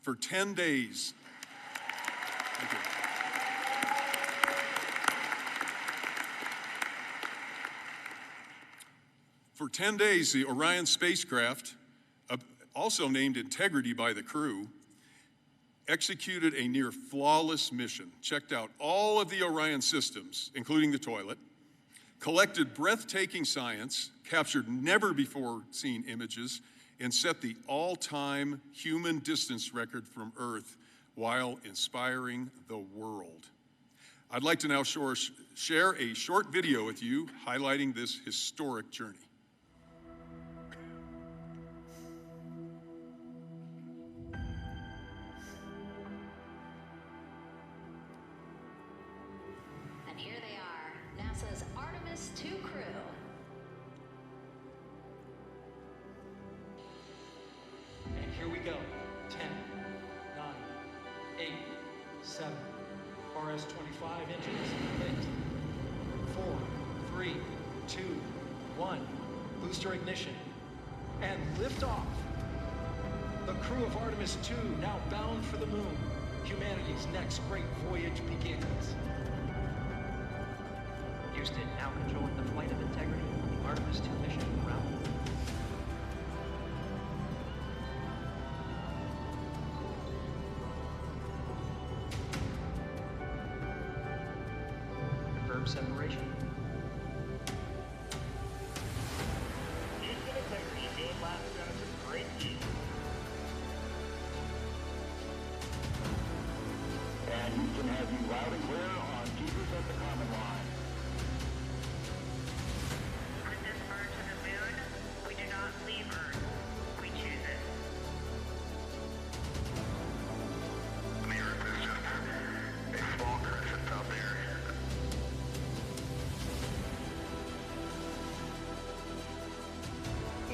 For 10 days, thank you. For 10 days, the Orion spacecraft, also named Integrity by the crew, executed a near flawless mission, checked out all of the Orion systems, including the toilet, collected breathtaking science, captured never-before-seen images, and set the all-time human distance record from Earth while inspiring the world. I'd like to now share a short video with you highlighting this historic journey. And here they are, NASA's Artemis II crew. And here we go. 10, 9, 8, 7, RS-25 engines lit. 4, 3, 2, 1. Booster ignition. And liftoff. The crew of Artemis II now bound for the moon. Humanity's next great voyage begins. Houston now controlling the flight of Integrity on the Artemis II mission around the moon. Confirm separation. Houston Integrity, good last Genesis, great view. And Houston has you loud and clear on Jesus at the common line. On this bird to the moon, we do not leave Earth. We choose it. The Earth is just a small crescent out there.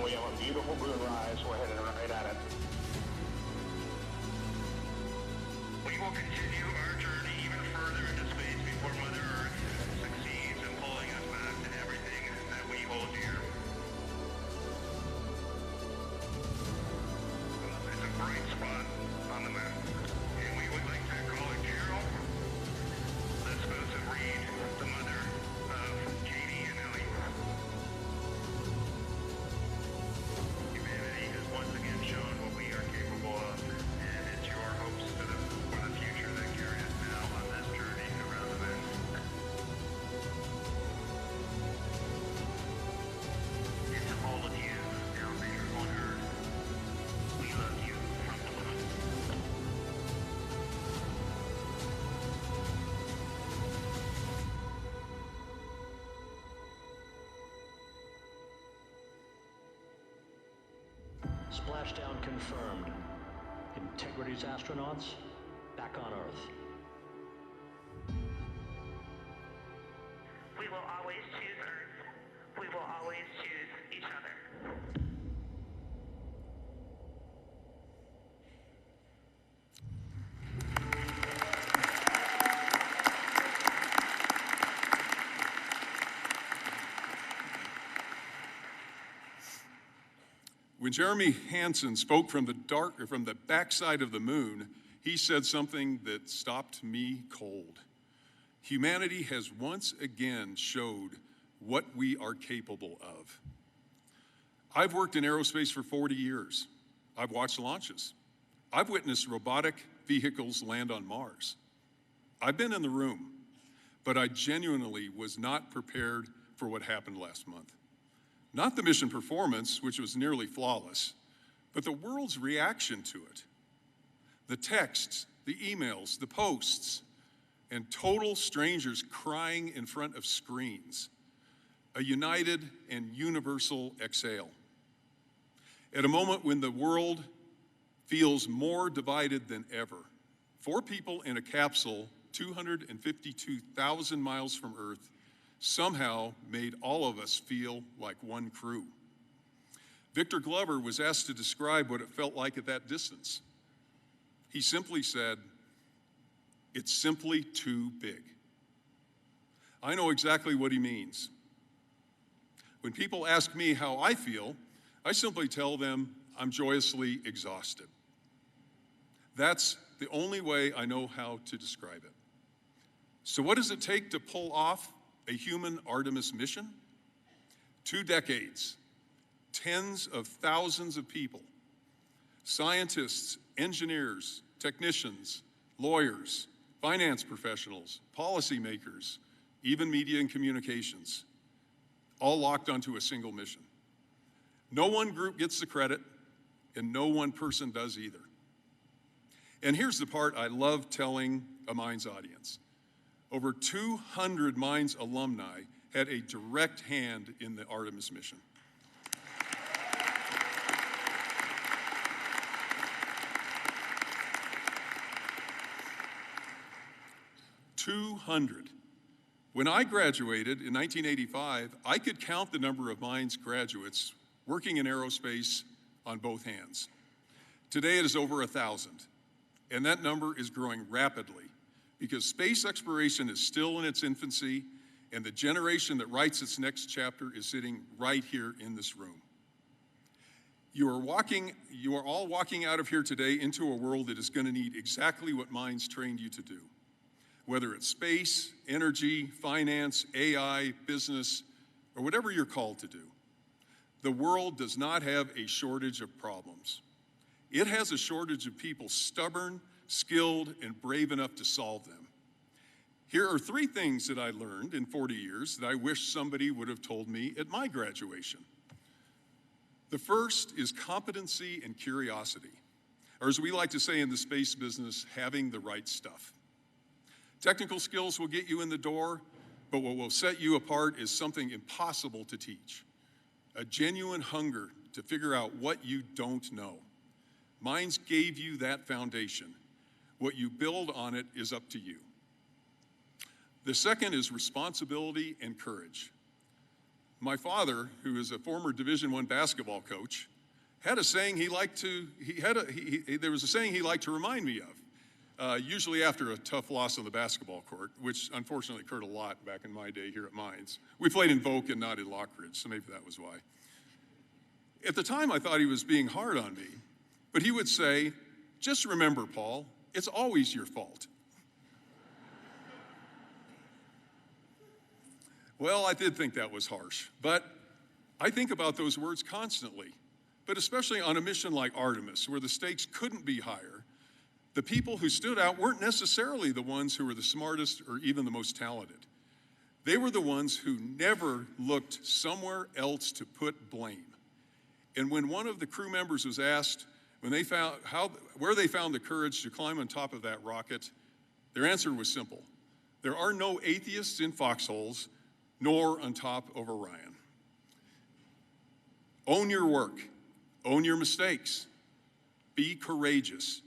We have a beautiful moonrise. We're headed right at it. We will continue our journey even further into space before Mother Earth succeeds in pulling us back to everything that we hold dear. It's a bright spot on the map, and we would like to call it Carol. Let's supposed to read the mother of Katie and Ellie. Humanity has once again shown what we are capable of, and it's your hopes for the future that carry us now on this journey around the moon. And to all of you down there on Earth, we love you from the moon. Splashdown confirmed. Integrity's astronauts back on Earth. We will always choose Earth. We will always choose each other. When Jeremy Hansen spoke from the backside of the moon, he said something that stopped me cold. Humanity has once again showed what we are capable of. I've worked in aerospace for 40 years. I've watched launches. I've witnessed robotic vehicles land on Mars. I've been in the room, but I genuinely was not prepared for what happened last month. Not the mission performance, which was nearly flawless, but the world's reaction to it. The texts, the emails, the posts, and total strangers crying in front of screens. A united and universal exhale. At a moment when the world feels more divided than ever, 4 people in a capsule 252,000 miles from Earth somehow made all of us feel like one crew. Victor Glover was asked to describe what it felt like at that distance. He simply said, "It's simply too big." I know exactly what he means. When people ask me how I feel, I simply tell them I'm joyously exhausted. That's the only way I know how to describe it. So what does it take to pull off a human Artemis mission? 2 decades, tens of thousands of people, scientists, engineers, technicians, lawyers, finance professionals, policymakers, even media and communications, all locked onto a single mission. No one group gets the credit, and no one person does either. And here's the part I love telling a Mines audience. Over 200 Mines alumni had a direct hand in the Artemis mission. When I graduated in 1985, I could count the number of Mines graduates working in aerospace on both hands. Today it is over 1,000, and that number is growing rapidly because space exploration is still in its infancy, and the generation that writes its next chapter is sitting right here in this room. You are all walking out of here today into a world that is going to need exactly what Mines trained you to do. Whether it's space, energy, finance, AI, business, or whatever you're called to do. The world does not have a shortage of problems. It has a shortage of people stubborn, skilled, and brave enough to solve them. Here are 3 things that I learned in 40 years that I wish somebody would have told me at my graduation. The first is competency and curiosity, or as we like to say in the space business, having the right stuff. Technical skills will get you in the door, but what will set you apart is something impossible to teach. A genuine hunger to figure out what you don't know. Mines gave you that foundation. What you build on it is up to you. The second is responsibility and courage. My father, who is a former Division I basketball coach, had a saying he liked to remind me of. Usually after a tough loss on the basketball court, which unfortunately occurred a lot back in my day here at Mines. We played in Volk and not in Lockridge, so maybe that was why. At the time, I thought he was being hard on me, but he would say, "Just remember, Paul, it's always your fault." Well, I did think that was harsh, but I think about those words constantly, but especially on a mission like Artemis, where the stakes couldn't be higher. The people who stood out weren't necessarily the ones who were the smartest or even the most talented. They were the ones who never looked somewhere else to put blame. And when one of the crew members was asked where they found the courage to climb on top of that rocket, their answer was simple. There are no atheists in foxholes, nor on top of Orion. Own your work. Own your mistakes. Be courageous.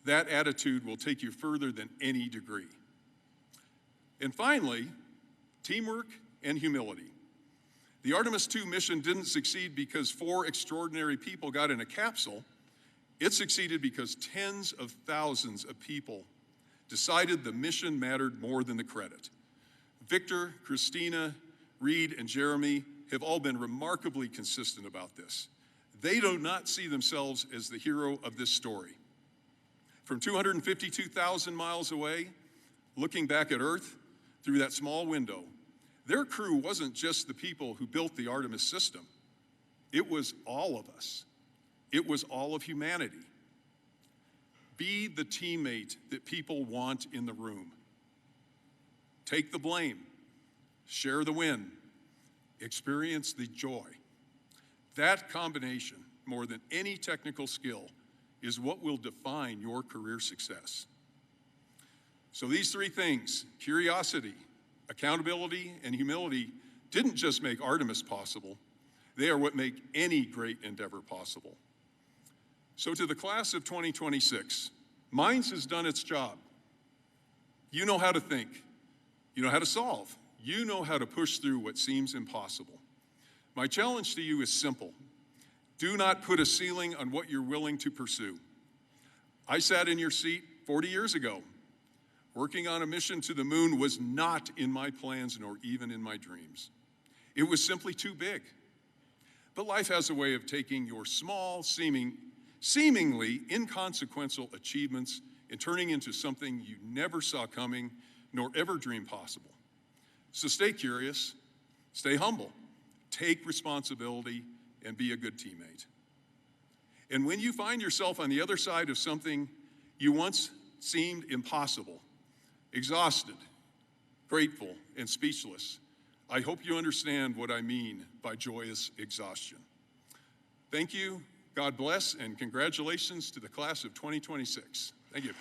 That attitude will take you further than any degree. And finally, teamwork and humility. The Artemis II mission didn't succeed because 4 extraordinary people got in a capsule. It succeeded because tens of thousands of people decided the mission mattered more than the credit. Victor, Christina, Reed, and Jeremy have all been remarkably consistent about this. They do not see themselves as the hero of this story. From 252,000 miles away, looking back at Earth through that small window, their crew wasn't just the people who built the Artemis system. It was all of us. It was all of humanity. Be the teammate that people want in the room. Take the blame. Share the win. Experience the joy. That combination, more than any technical skill, is what will define your career success. So these 3 things, curiosity, accountability, and humility, didn't just make Artemis possible. They are what make any great endeavor possible. So to the class of 2026, Mines has done its job. You know how to think. You know how to solve. You know how to push through what seems impossible. My challenge to you is simple. Do not put a ceiling on what you're willing to pursue. I sat in your seat 40 years ago. Working on a mission to the moon was not in my plans nor even in my dreams. It was simply too big. But life has a way of taking your small, seemingly inconsequential achievements and turning into something you never saw coming nor ever dreamed possible. So stay curious, stay humble, take responsibility, and be a good teammate. And when you find yourself on the other side of something you once seemed impossible, exhausted, grateful, and speechless, I hope you understand what I mean by joyous exhaustion. Thank you, God bless, and congratulations to the class of 2026. Thank you.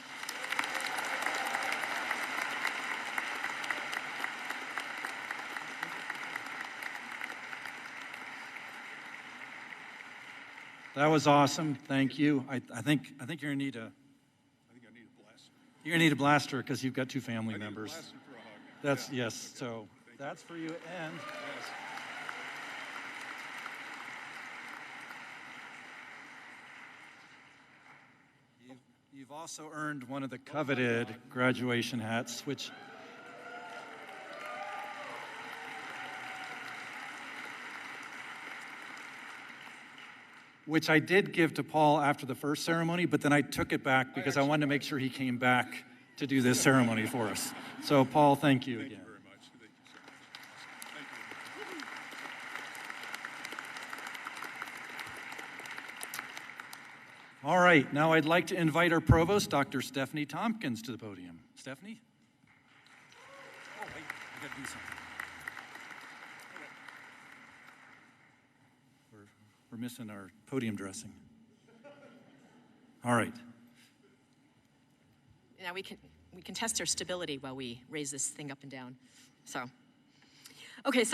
That was awesome. Thank you. I think you're gonna need a. You're gonna need a blaster because you've got two family members. Need a blaster for a hug. That's Yeah. yes. So that's for you. And you've also earned one of the coveted graduation hats, which I did give to Paul after the first ceremony, but then I took it back because I wanted to make sure he came back to do this ceremony for us. So, Paul, thank you again. Thank you very much. Thank you so much. Thank you. All right, now I'd like to invite our provost, Dr. Stephanie Tompkins, to the podium. Stephanie? Oh, wait, I gotta do something. We're missing our podium dressing. All right. Now we can test our stability while we raise this thing up and down. So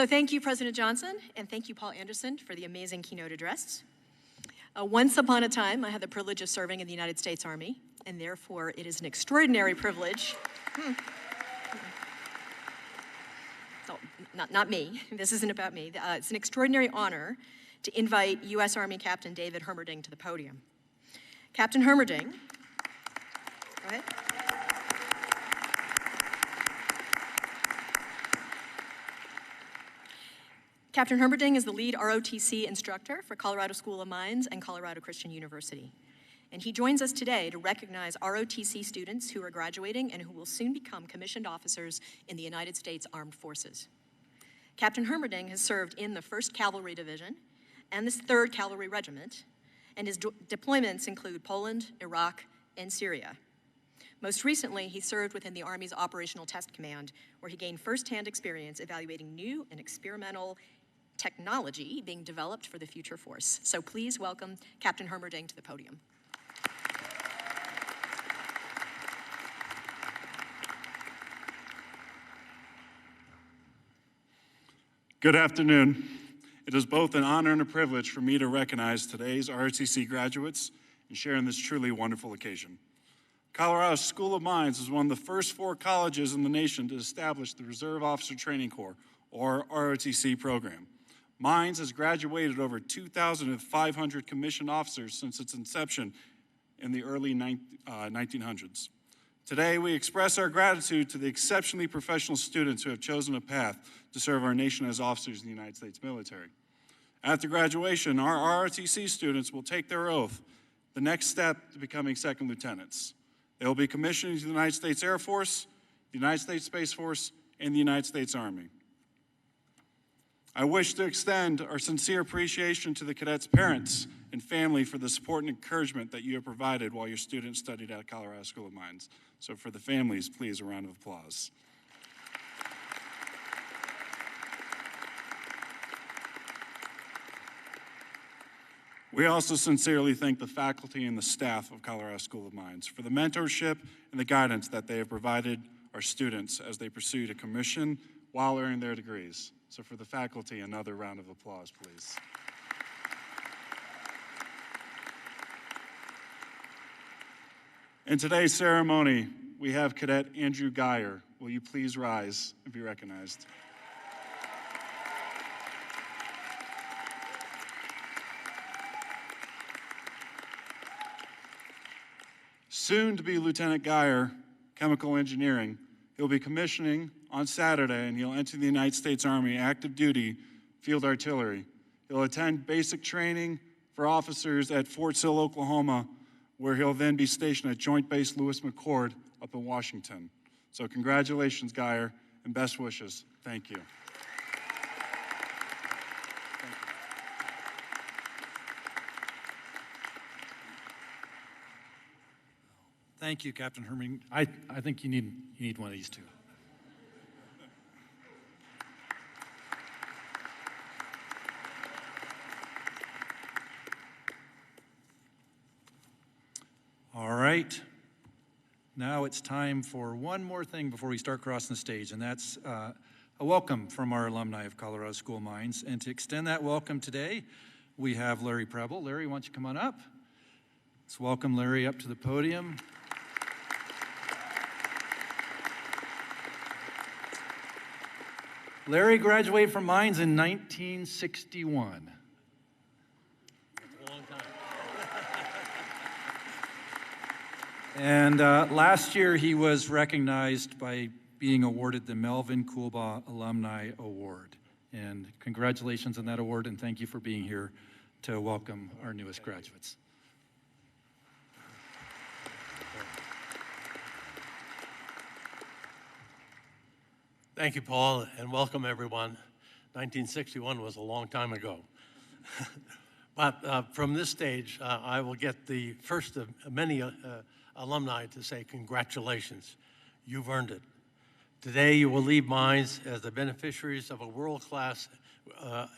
thank you, President Johnson, and thank you, Paul Anderson, for the amazing keynote address. Once upon a time, I had the privilege of serving in the United States Army, and therefore it is an extraordinary privilege. Oh, not me. This isn't about me. It's an extraordinary honor to invite U.S. Army Captain David Hermerding to the podium. Captain Hermerding, go ahead. Captain Hermerding is the lead ROTC instructor for Colorado School of Mines and Colorado Christian University. And he joins us today to recognize ROTC students who are graduating and who will soon become commissioned officers in the United States Armed Forces. Captain Hermerding has served in the 1st Cavalry Division and the 3rd Cavalry Regiment, and his deployments include Poland, Iraq, and Syria. Most recently, he served within the Army's Operational Test Command, where he gained firsthand experience evaluating new and experimental technology being developed for the future force. So please welcome Captain Hermerding to the podium. Good afternoon. It is both an honor and a privilege for me to recognize today's ROTC graduates and share in this truly wonderful occasion. Colorado School of Mines is one of the first 4 colleges in the nation to establish the Reserve Officer Training Corps, or ROTC program. Mines has graduated over 2,500 commissioned officers since its inception in the early 1900s. Today, we express our gratitude to the exceptionally professional students who have chosen a path to serve our nation as officers in the United States military. After graduation, our ROTC students will take their oath, the next step to becoming second lieutenants. They will be commissioned to the United States Air Force, the United States Space Force, and the United States Army. I wish to extend our sincere appreciation to the cadets' parents and family for the support and encouragement that you have provided while your students studied at Colorado School of Mines. So for the families, please, a round of applause. We also sincerely thank the faculty and the staff of Colorado School of Mines for the mentorship and the guidance that they have provided our students as they pursue a commission while earning their degrees. So for the faculty, another round of applause, please. In today's ceremony, we have Cadet Andrew Geyer. Will you please rise and be recognized? Soon to be Lieutenant Geyer, chemical engineering. He'll be commissioning on Saturday, and he'll enter the United States Army active duty field artillery. He'll attend basic training for officers at Fort Sill, Oklahoma, where he'll then be stationed at Joint Base Lewis McChord up in Washington. So congratulations, Geyer, and best wishes. Thank you. Thank you, Captain Herman. I think you need one of these too. All right. Now it's time for one more thing before we start crossing the stage, and that's a welcome from our alumni of Colorado School of Mines. And to extend that welcome today, we have Larry Preble. Larry, why don't you come on up? Let's welcome Larry up to the podium. Larry graduated from Mines in 1961. That's a long time. And last year, he was recognized by being awarded the Melvin Coolbaugh Alumni Award. And congratulations on that award, and thank you for being here to welcome our newest graduates. Thank you, Paul, and welcome everyone. 1961 was a long time ago. But from this stage, I will get the first of many alumni to say congratulations. You've earned it. Today, you will leave Mines as the beneficiaries of a world-class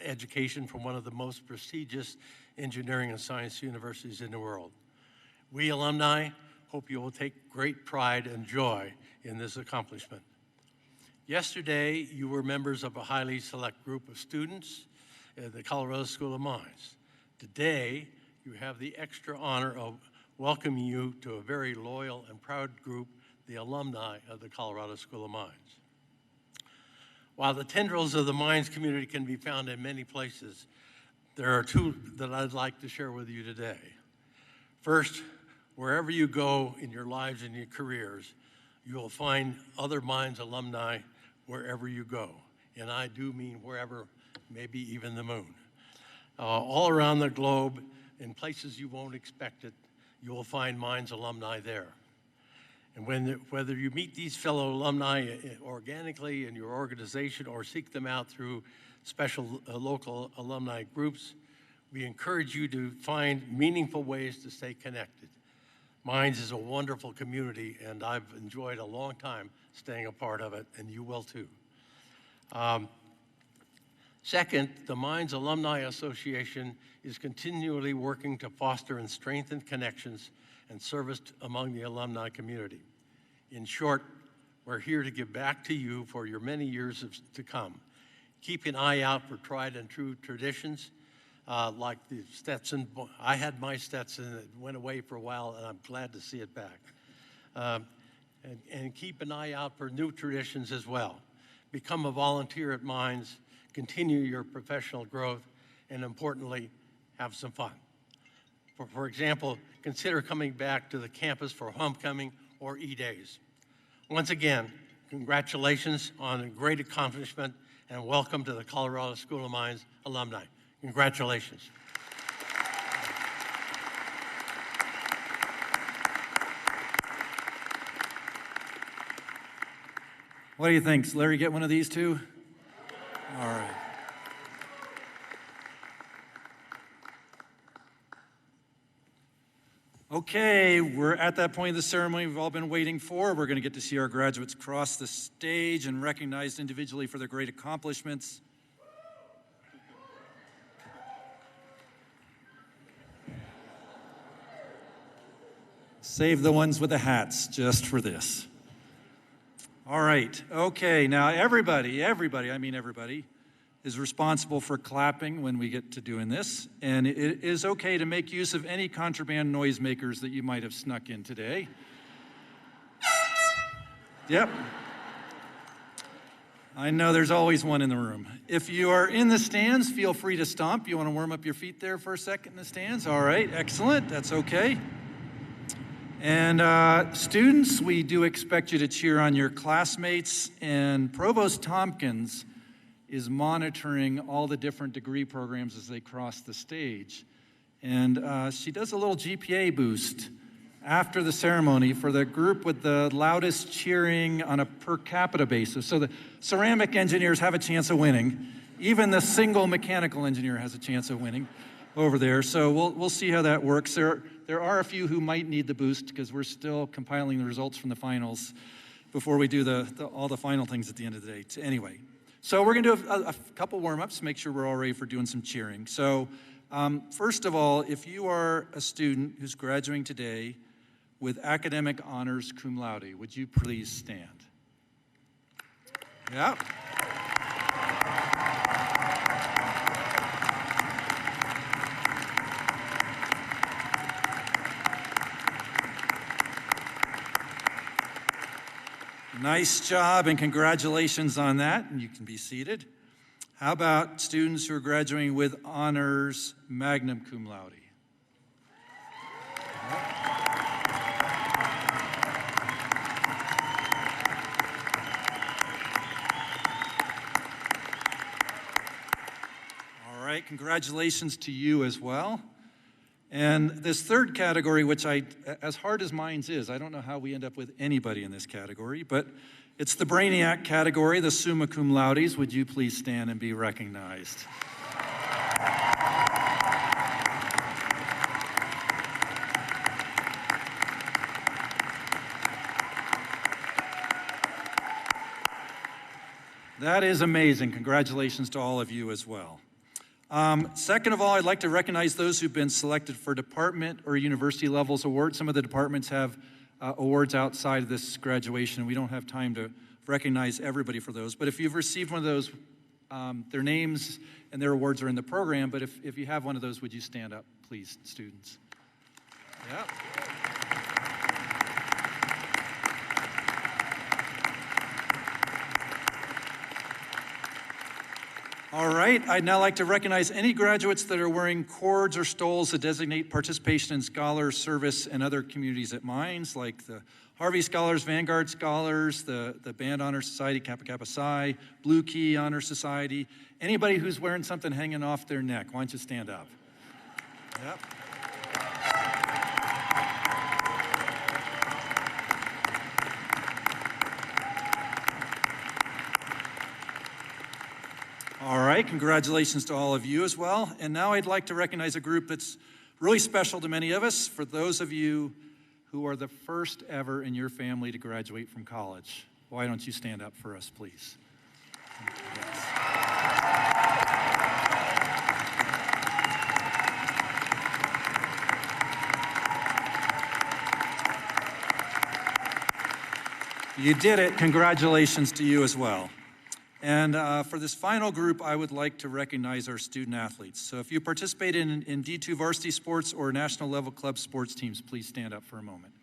education from one of the most prestigious engineering and science universities in the world. We alumni hope you will take great pride and joy in this accomplishment. Yesterday, you were members of a highly select group of students at the Colorado School of Mines. Today, you have the extra honor of welcoming you to a very loyal and proud group, the alumni of the Colorado School of Mines. While the tendrils of the mines community can be found in many places, there are two that I'd like to share with you today. First, wherever you go in your lives and your careers, you will find other Mines alumni wherever you go. And I do mean wherever, maybe even the moon. All around the globe, in places you won't expect it, you will find Mines alumni there. And whether you meet these fellow alumni organically in your organization or seek them out through special local alumni groups, we encourage you to find meaningful ways to stay connected. Mines is a wonderful community, and I've enjoyed a long time staying a part of it, and you will too. Second, the Mines Alumni Association is continually working to foster and strengthen connections and service among the alumni community. In short, we're here to give back to you for your many years to come. Keep an eye out for tried and true traditions, like the Stetson. I had my Stetson, it went away for a while, and I'm glad to see it back. And keep an eye out for new traditions as well. Become a volunteer at Mines, continue your professional growth, and importantly, have some fun. For example, consider coming back to the campus for homecoming or E-Days. Once again, congratulations on a great accomplishment, and welcome to the Colorado School of Mines alumni. Congratulations. What do you think? Does Larry get one of these too? All right. Okay, we're at that point of the ceremony we've all been waiting for. We're going to get to see our graduates cross the stage and recognized individually for their great accomplishments. Save the ones with the hats just for this. All right, okay, now everybody is responsible for clapping when we get to doing this, and it is okay to make use of any contraband noisemakers that you might have snuck in today. Yep. I know there's always one in the room. If you are in the stands, feel free to stomp. You want to warm up your feet there for a second in the stands? All right, excellent, that's okay. And students, we do expect you to cheer on your classmates, and Provost Tompkins is monitoring all the different degree programs as they cross the stage. And she does a little GPA boost after the ceremony for the group with the loudest cheering on a per capita basis. So the ceramic engineers have a chance of winning. Even the single mechanical engineer has a chance of winning over there. So we'll see how that works. There are a few who might need the boost because we're still compiling the results from the finals before we do all the final things at the end of the day. Anyway, so we're going to do a couple warm-ups to make sure we're all ready for doing some cheering. So first of all, if you are a student who's graduating today with academic honors cum laude, would you please stand? Yeah. Nice job and congratulations on that, and you can be seated. How about students who are graduating with honors magna cum laude? All right, congratulations to you as well. And this third category, which as hard as mine is, I don't know how we end up with anybody in this category, but it's the Brainiac category, the summa cum laudes. Would you please stand and be recognized? That is amazing. Congratulations to all of you as well. Second of all, I'd like to recognize those who've been selected for department or university levels awards. Some of the departments have awards outside of this graduation. We don't have time to recognize everybody for those. But if you've received one of those, their names and their awards are in the program. But if you have one of those, would you stand up, please, students? Yeah. All right, I'd now like to recognize any graduates that are wearing cords or stoles that designate participation in scholar service and other communities at Mines, like the Harvey Scholars, Vanguard Scholars, the Band Honor Society, Kappa Kappa Psi, Blue Key Honor Society. Anybody who's wearing something hanging off their neck, why don't you stand up? Yep. All right, congratulations to all of you as well. And now I'd like to recognize a group that's really special to many of us. For those of you who are the first ever in your family to graduate from college, why don't you stand up for us, please? Yes. You did it. Congratulations to you as well. And for this final group, I would like to recognize our student athletes. So if you participate in D2 varsity sports or national level club sports teams, please stand up for a moment.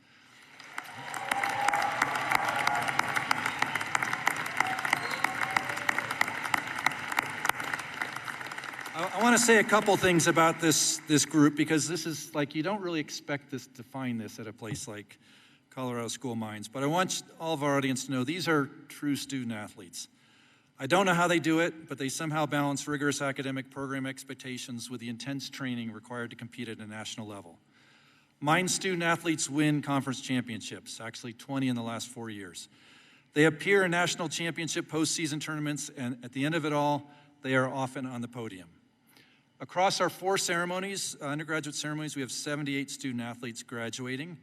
I want to say a couple things about this group, because this is like, you don't really expect this to find this at a place like Colorado School of Mines. But I want all of our audience to know these are true student athletes. I don't know how they do it, but they somehow balance rigorous academic program expectations with the intense training required to compete at a national level. Mines student athletes win conference championships, actually 20 in the last 4 years. They appear in national championship postseason tournaments, and at the end of it all, they are often on the podium. Across our 4 ceremonies, undergraduate ceremonies, we have 78 student athletes graduating.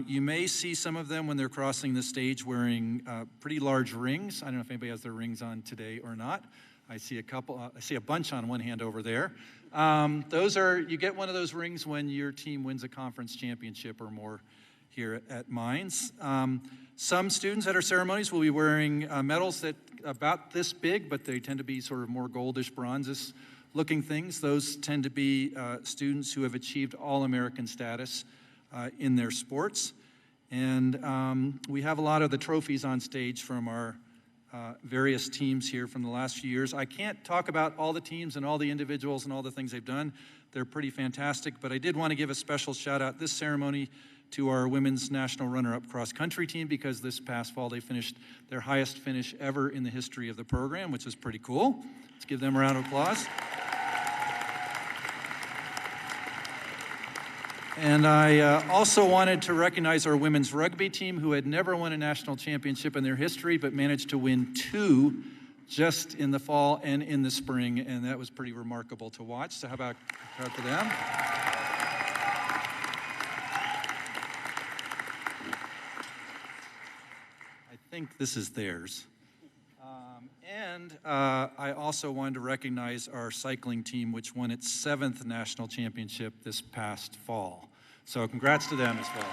You may see some of them when they're crossing the stage wearing pretty large rings. I don't know if anybody has their rings on today or not. I see a couple, I see a bunch on one hand over there. You get one of those rings when your team wins a conference championship or more here at Mines. Some students at our ceremonies will be wearing medals that about this big, but they tend to be sort of more goldish, bronzes looking things. Those tend to be students who have achieved All-American status in their sports. And we have a lot of the trophies on stage from our various teams here from the last few years. I can't talk about all the teams and all the individuals and all the things they've done. They're pretty fantastic, but I did want to give a special shout out this ceremony to our women's national runner-up cross-country team because this past fall they finished their highest finish ever in the history of the program, which is pretty cool. Let's give them a round of applause. And I also wanted to recognize our women's rugby team, who had never won a national championship in their history, but managed to win 2 just in the fall and in the spring, and that was pretty remarkable to watch. So how about a crowd for them? I think this is theirs. I also wanted to recognize our cycling team, which won its 7th national championship this past fall. So congrats to them as well.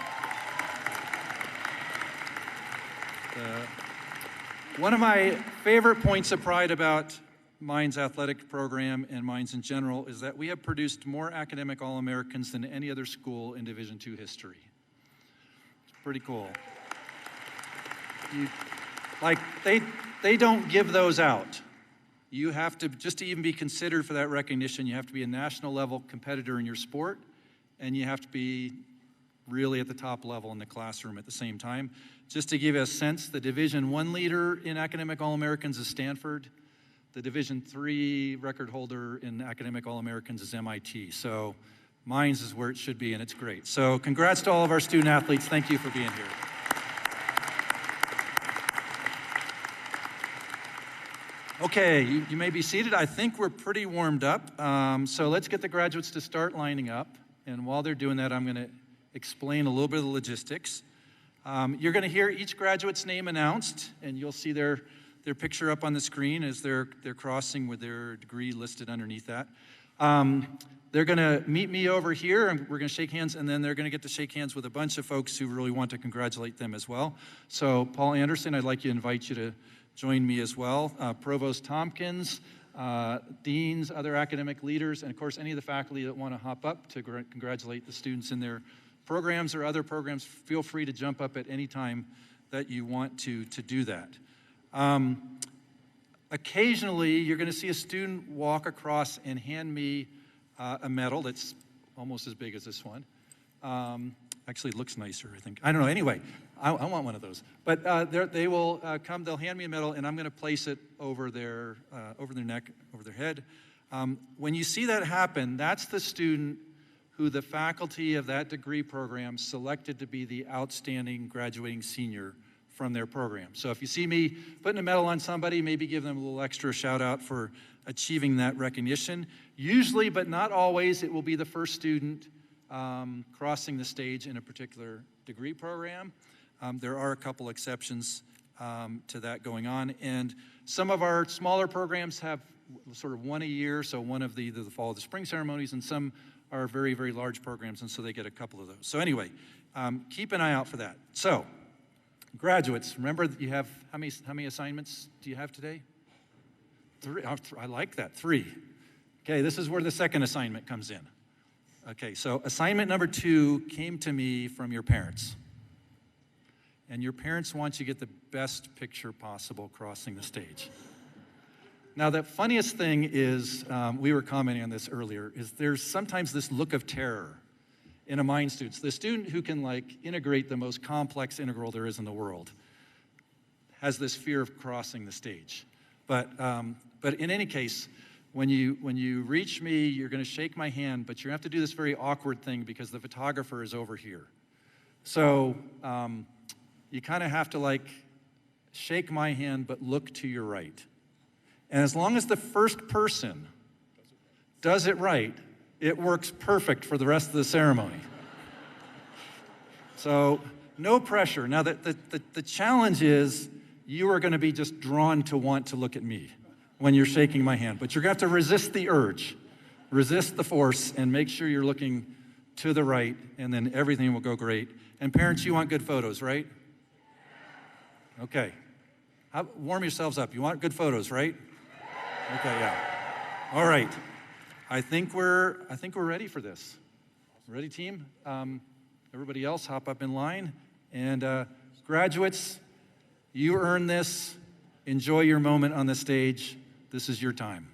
One of my favorite points of pride about Mines athletic program and Mines in general is that we have produced more academic All-Americans than any other school in Division II history. It's pretty cool. They don't give those out. You have to, just to even be considered for that recognition, you have to be a national level competitor in your sport, and you have to be really at the top level in the classroom at the same time. Just to give you a sense, the Division I leader in academic All-Americans is Stanford. The Division III record holder in academic All-Americans is MIT. So Mines is where it should be, and it's great. So congrats to all of our student athletes. Thank you for being here. Okay, you may be seated. I think we're pretty warmed up. So let's get the graduates to start lining up. And while they're doing that, I'm going to explain a little bit of the logistics. You're going to hear each graduate's name announced, and you'll see their picture up on the screen as they're crossing with their degree listed underneath that. They're going to meet me over here, and we're going to shake hands, and then they're going to get to shake hands with a bunch of folks who really want to congratulate them as well. So Paul Anderson, I'd like to invite you to join me as well. Provost Tompkins, deans, other academic leaders, and of course any of the faculty that want to hop up to congratulate the students in their programs or other programs, feel free to jump up at any time that you want to do that. Occasionally, you're going to see a student walk across and hand me a medal that's almost as big as this one. Actually, it looks nicer, I think. I don't know. Anyway, I want one of those. But they will come, they'll hand me a medal, and I'm going to place it over their neck, over their head. When you see that happen, that's the student who the faculty of that degree program selected to be the outstanding graduating senior from their program. So if you see me putting a medal on somebody, maybe give them a little extra shout out for achieving that recognition. Usually, but not always, it will be the first student crossing the stage in a particular degree program. There are a couple exceptions to that going on. And some of our smaller programs have sort of one a year, so one of the fall or the spring ceremonies, and some are very, very large programs, and so they get a couple of those. So anyway, keep an eye out for that. So, graduates, remember that you have, how many assignments do you have today? 3. I like that, 3. Okay, this is where the second assignment comes in. Okay, so assignment number 2 came to me from your parents. And your parents want you to get the best picture possible crossing the stage. Now, the funniest thing is, we were commenting on this earlier, is there's sometimes this look of terror in a Mines student. The student who can integrate the most complex integral there is in the world has this fear of crossing the stage. But in any case, when you reach me, you're going to shake my hand, but you have to do this very awkward thing because the photographer is over here. So you kind of have to shake my hand, but look to your right. And as long as the first person does it right, it works perfect for the rest of the ceremony. So no pressure. Now, the challenge is you are going to be just drawn to want to look at me when you're shaking my hand. But you're going to have to resist the urge, resist the force, and make sure you're looking to the right, and then everything will go great. And parents, you want good photos, right? Okay. Warm yourselves up. You want good photos, right? Okay, yeah. All right. I think we're ready for this. Ready, team? Everybody else, hop up in line. And graduates, you earned this. Enjoy your moment on the stage. This is your time.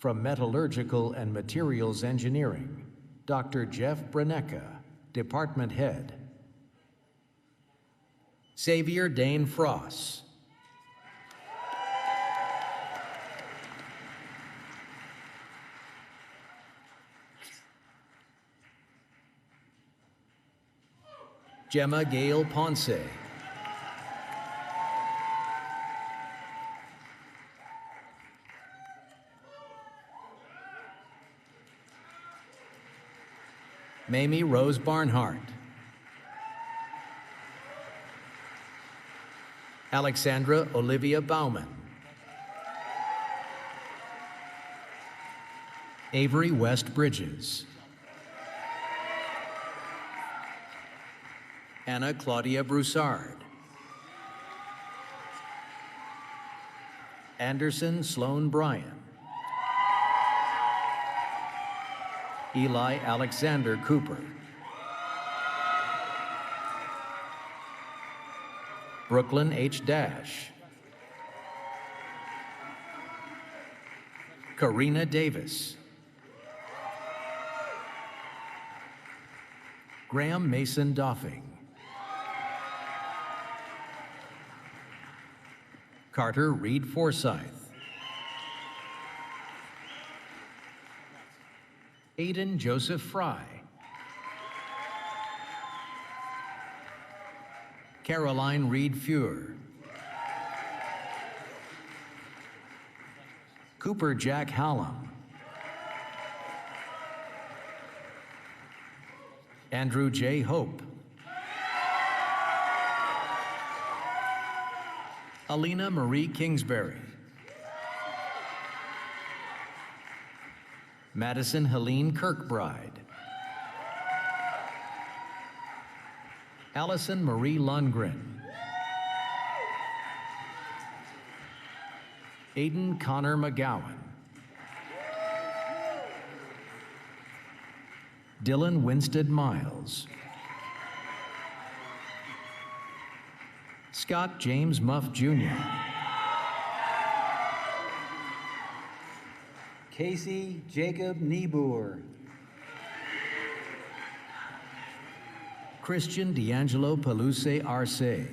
From Metallurgical and Materials Engineering, Dr. Jeff Branecka, Department Head. Xavier Dane Fross. Gemma Gale Ponce. Mamie Rose Barnhart. Alexandra Olivia Bauman. Avery West Bridges. Anna Claudia Broussard. Anderson Sloan Bryan. Eli Alexander Cooper. Brooklyn H. Dash. Karina Davis. Graham Mason Doffing. Carter Reed Forsyth. Aiden Joseph Fry. Caroline Reed Fuhr. Cooper Jack Hallam. Andrew J. Hope. Alina Marie Kingsbury. Madison Helene Kirkbride. Allison Marie Lundgren. Aiden Connor McGowan. Dylan Winstead Miles. Scott James Muff Jr. Casey Jacob Niebuhr. Christian D'Angelo Peluce Arce.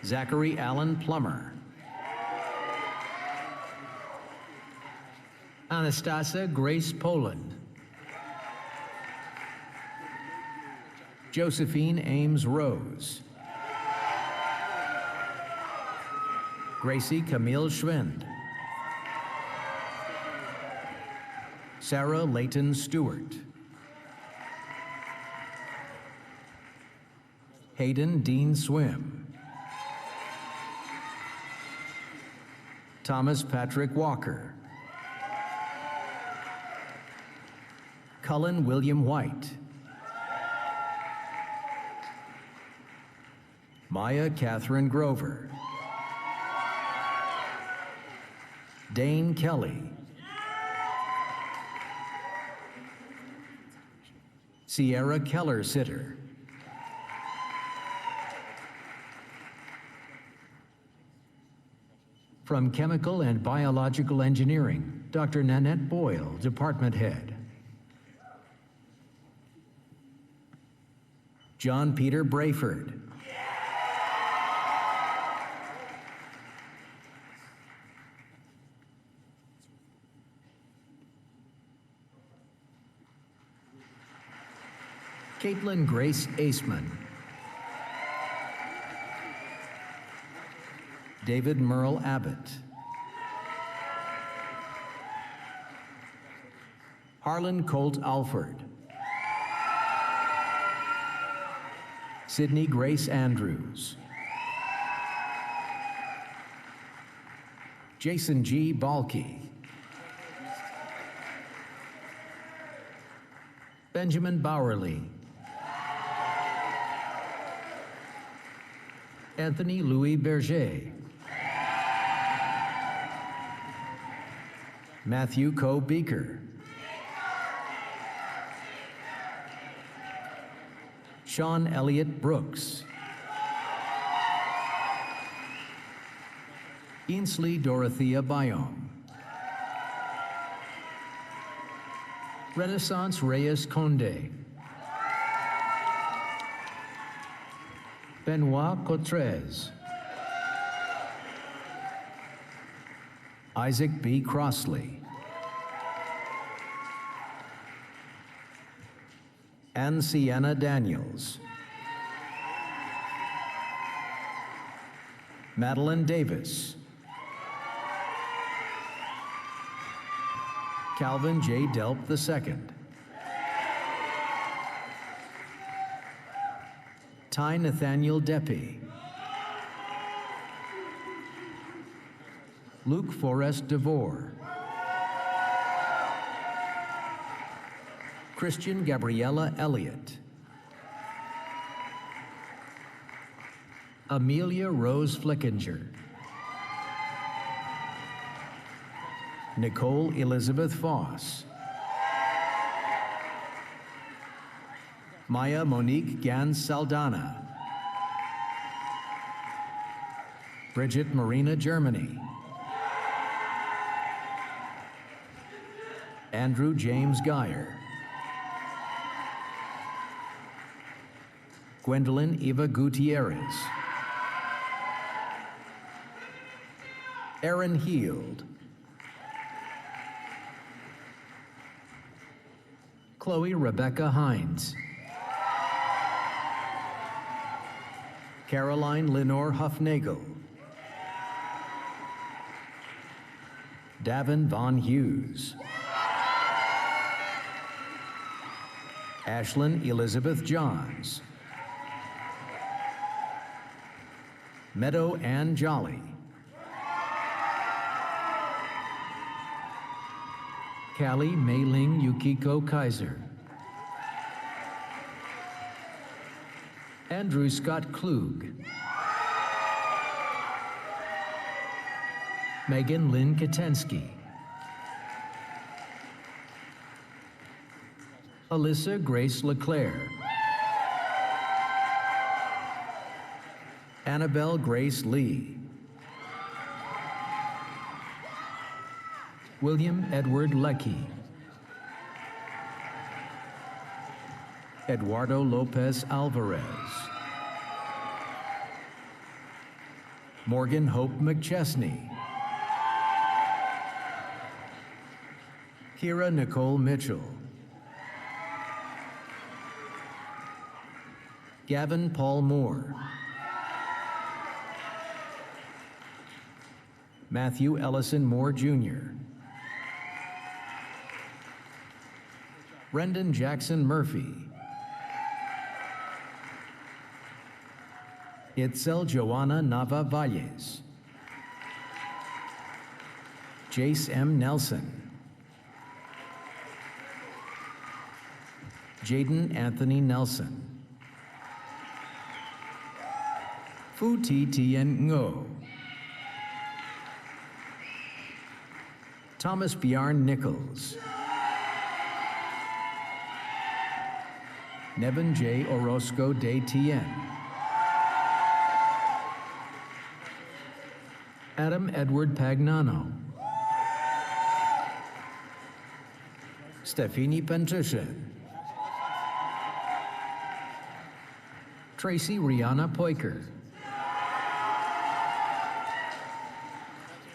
Zachary Allen Plummer. Anastasia Grace Poland. Josephine Ames Rose. Gracie Camille Schwind. Sarah Layton Stewart. Hayden Dean Swim. Thomas Patrick Walker. Cullen William White. Maya Catherine Grover. Dane Kelly. Sierra Keller Sitter. From Chemical and Biological Engineering, Dr. Nanette Boyle, Department Head. John Peter Brayford. Caitlin Grace Aceman. David Merle Abbott. Harlan Colt Alford. Sydney Grace Andrews. Jason G. Balke. Benjamin Bowerly. Anthony Louis Berger. Matthew Coe Beaker. Sean Elliott Brooks. Ainsley Dorothea Bayom. Renaissance Reyes Conde. Benoit Cotrez. Isaac B. Crossley. Ann Sienna Daniels. Madeline Davis. Calvin J. Delp II. Ty Nathaniel Deppy. Luke Forrest DeVore. Christian Gabriella Elliott. Amelia Rose Flickinger. Nicole Elizabeth Foss. Maya Monique Gans Saldana. Bridget Marina Germany. Andrew James Geyer. Gwendolyn Eva Gutierrez. Aaron Heald. Chloe Rebecca Hines. Caroline Lenore Huffnagel. Davin Von Hughes. Ashlyn Elizabeth Johns. Meadow Ann Jolly. Callie Mei-Ling Yukiko Kaiser. Andrew Scott Klug. Megan Lynn Katensky. Alyssa Grace LeClaire. Annabelle Grace Lee. William Edward Leckie. Eduardo Lopez Alvarez. Morgan Hope McChesney. Kira Nicole Mitchell. Gavin Paul Moore. Matthew Ellison Moore Jr. Brendan Jackson Murphy. Itzel Joanna Nava Valles. Jace M. Nelson. Jaden Anthony Nelson. Fu Ti Tien Ngo. Thomas Bjarn Nichols. Nevin J. Orozco de Tien. Adam Edward Pagnano. Stefani Pentushin. Tracy Rihanna Poiker.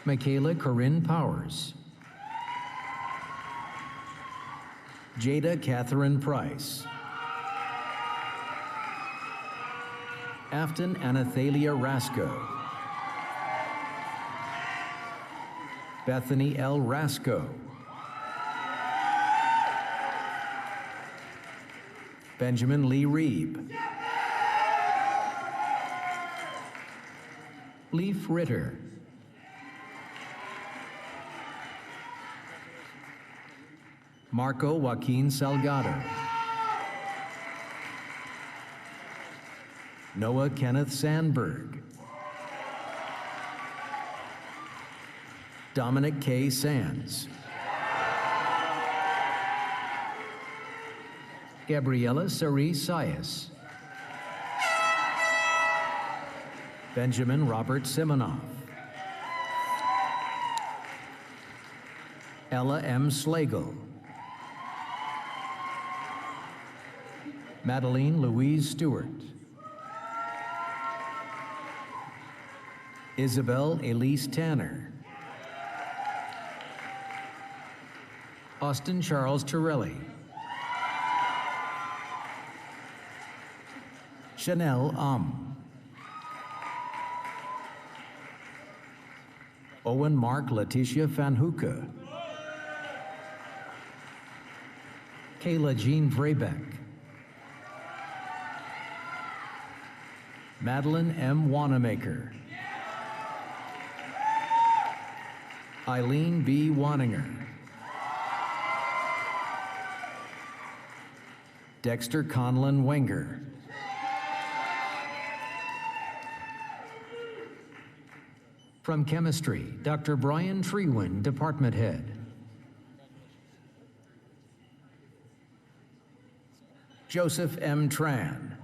Michaela Corinne Powers. Jada Catherine Price. Afton Anathalia Rasco. Bethany L. Rasco. Benjamin Lee Reeb. Leaf Ritter. Marco Joaquin Salgado. Noah Kenneth Sandberg. Dominic K. Sands. Gabriella Sari Sayas. Benjamin Robert Simonoff. Ella M. Slagle. Madeline Louise Stewart. Isabel Elise Tanner. Austin Charles Torelli. Chanel Owen Mark Letitia Van Hoeke. Kayla Jean Vrebeck. Madeline M. Wanamaker. Eileen B. Waninger. Dexter Conlon Wenger. From Chemistry, Dr. Brian Treewin, Department Head. Joseph M. Tran.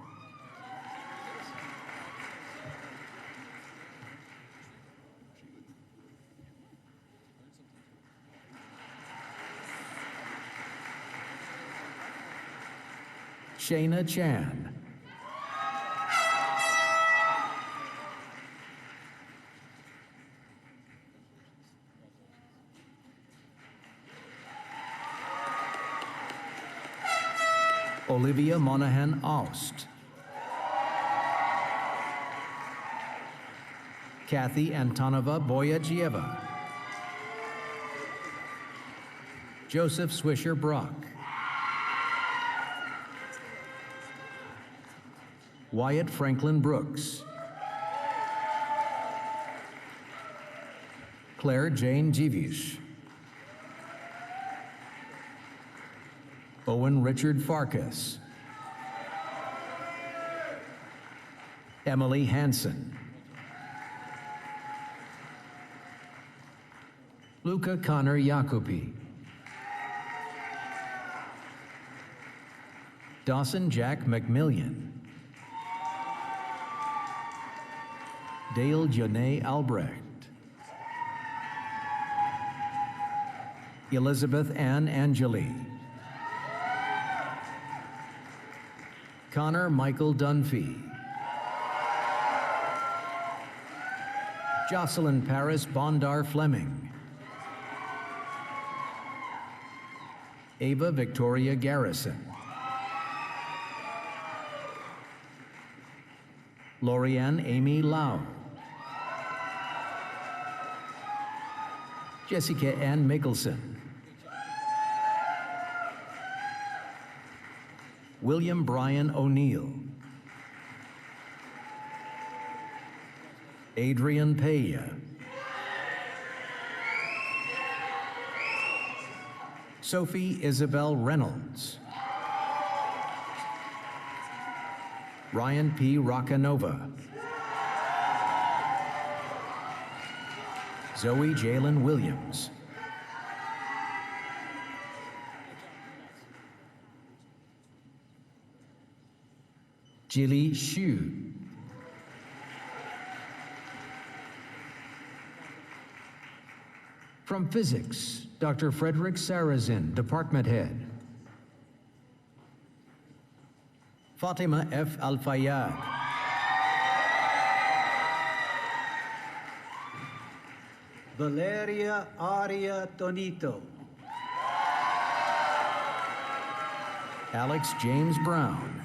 Shayna Chan. Olivia Monahan Aust. Kathy Antonova Boyajieva. Joseph Swisher Brock. Wyatt Franklin Brooks. Claire Jane Jivish. Owen Richard Farkas. Emily Hansen. Luca Connor Jacobi. Dawson Jack McMillian. Dale Janae Albrecht. Elizabeth Ann Angeli. Connor Michael Dunphy. Jocelyn Paris Bondar Fleming. Ava Victoria Garrison. Lorianne Amy Lau. Jessica Ann Mickelson. William Brian O'Neill. Adrian Peya. Sophie Isabel Reynolds. Ryan P. Roccanova. Zoe Jalen Williams. Jilly Xu. From Physics, Dr. Frederick Sarazin, Department Head. Fatima F. Al-Fayyad. Valeria Aria Tonito. Alex James Brown.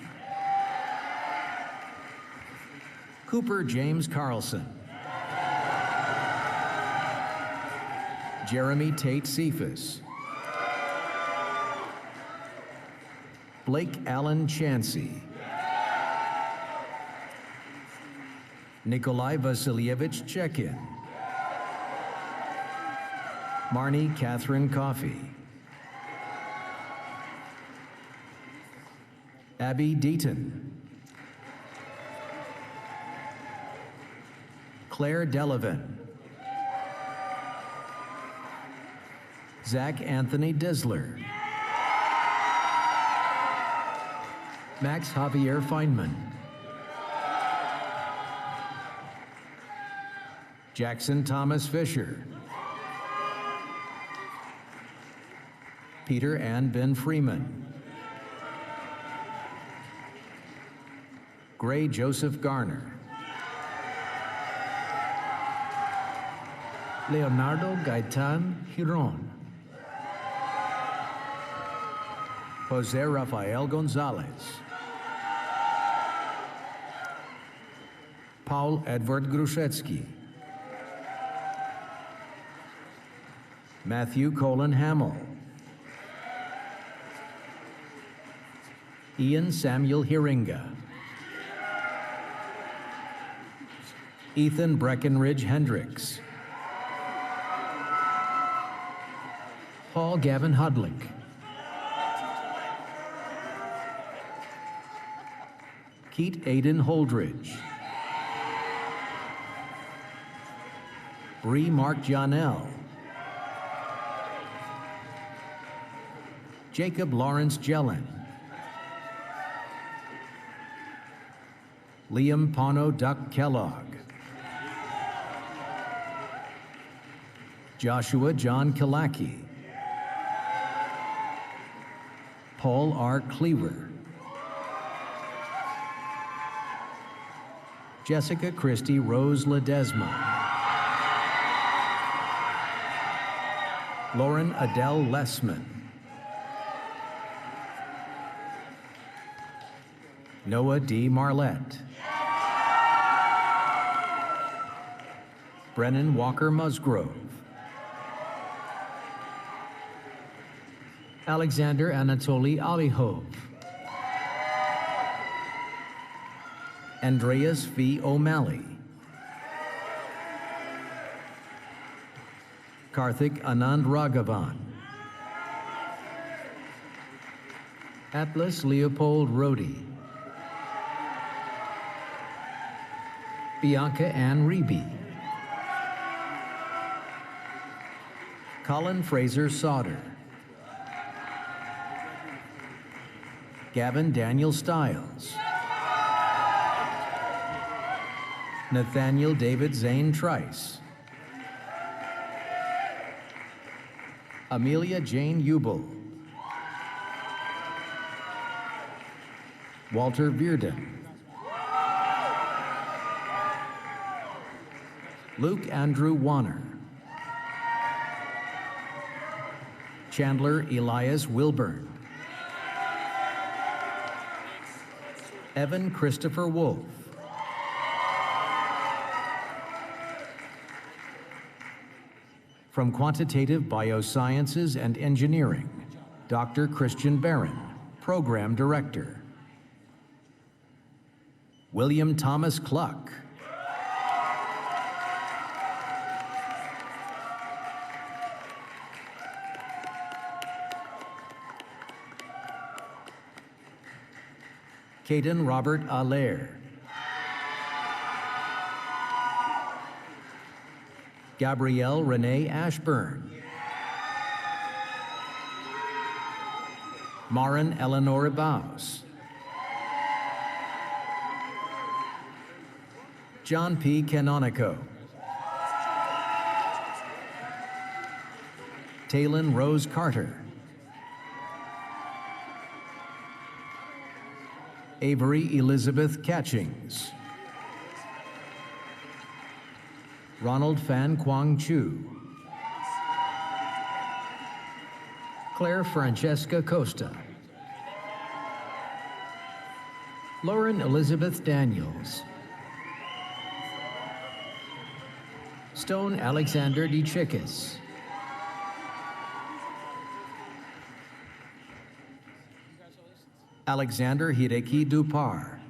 Cooper James Carlson. Jeremy Tate Cephas. Blake Allen Chansey. Nikolai Vasilyevich Chekin. Marnie Catherine Coffey. Abby Deaton. Claire Delavan. Zach Anthony Disler. Max Javier Feynman. Jackson Thomas Fisher. Peter Ann Ben Freeman, Gray Joseph Garner, Leonardo Gaitan Giron, Jose Rafael Gonzalez, Paul Edward Gruszecki, Matthew Colin Hamill, Ian Samuel Hiringa, Ethan Breckenridge Hendricks, Paul Gavin Hudlick, Keat Aiden Holdridge, Bree Mark Janelle, Jacob Lawrence Jellin, Liam Pono Duck Kellogg, Joshua John Kilaki, Paul R. Cleaver, Jessica Christie Rose Ledesma, Lauren Adele Lessman, Noah D. Marlette, Brennan Walker Musgrove, Alexander Anatoly Alihov, Andreas V. O'Malley, Karthik Anand Raghavan, Atlas Leopold Rohde, Bianca Ann Reeby, Colin Fraser Sauter, Gavin Daniel Stiles, Nathaniel David Zane Trice, Amelia Jane Ubel, Walter Bearden, Luke Andrew Warner, Chandler Elias Wilburn, Evan Christopher Wolf, from Quantitative Biosciences and Engineering, Dr. Christian Barron, Program Director, William Thomas Cluck, Caden Robert Allaire, Gabrielle Renee Ashburn, Marin Eleanor Baus, John P. Canonico, Taylin Rose Carter, Avery Elizabeth Catchings, Ronald Fan Quang Chu, Claire Francesca Costa, Lauren Elizabeth Daniels, Stone Alexander DeChickis, Alexander Hideki Dupar,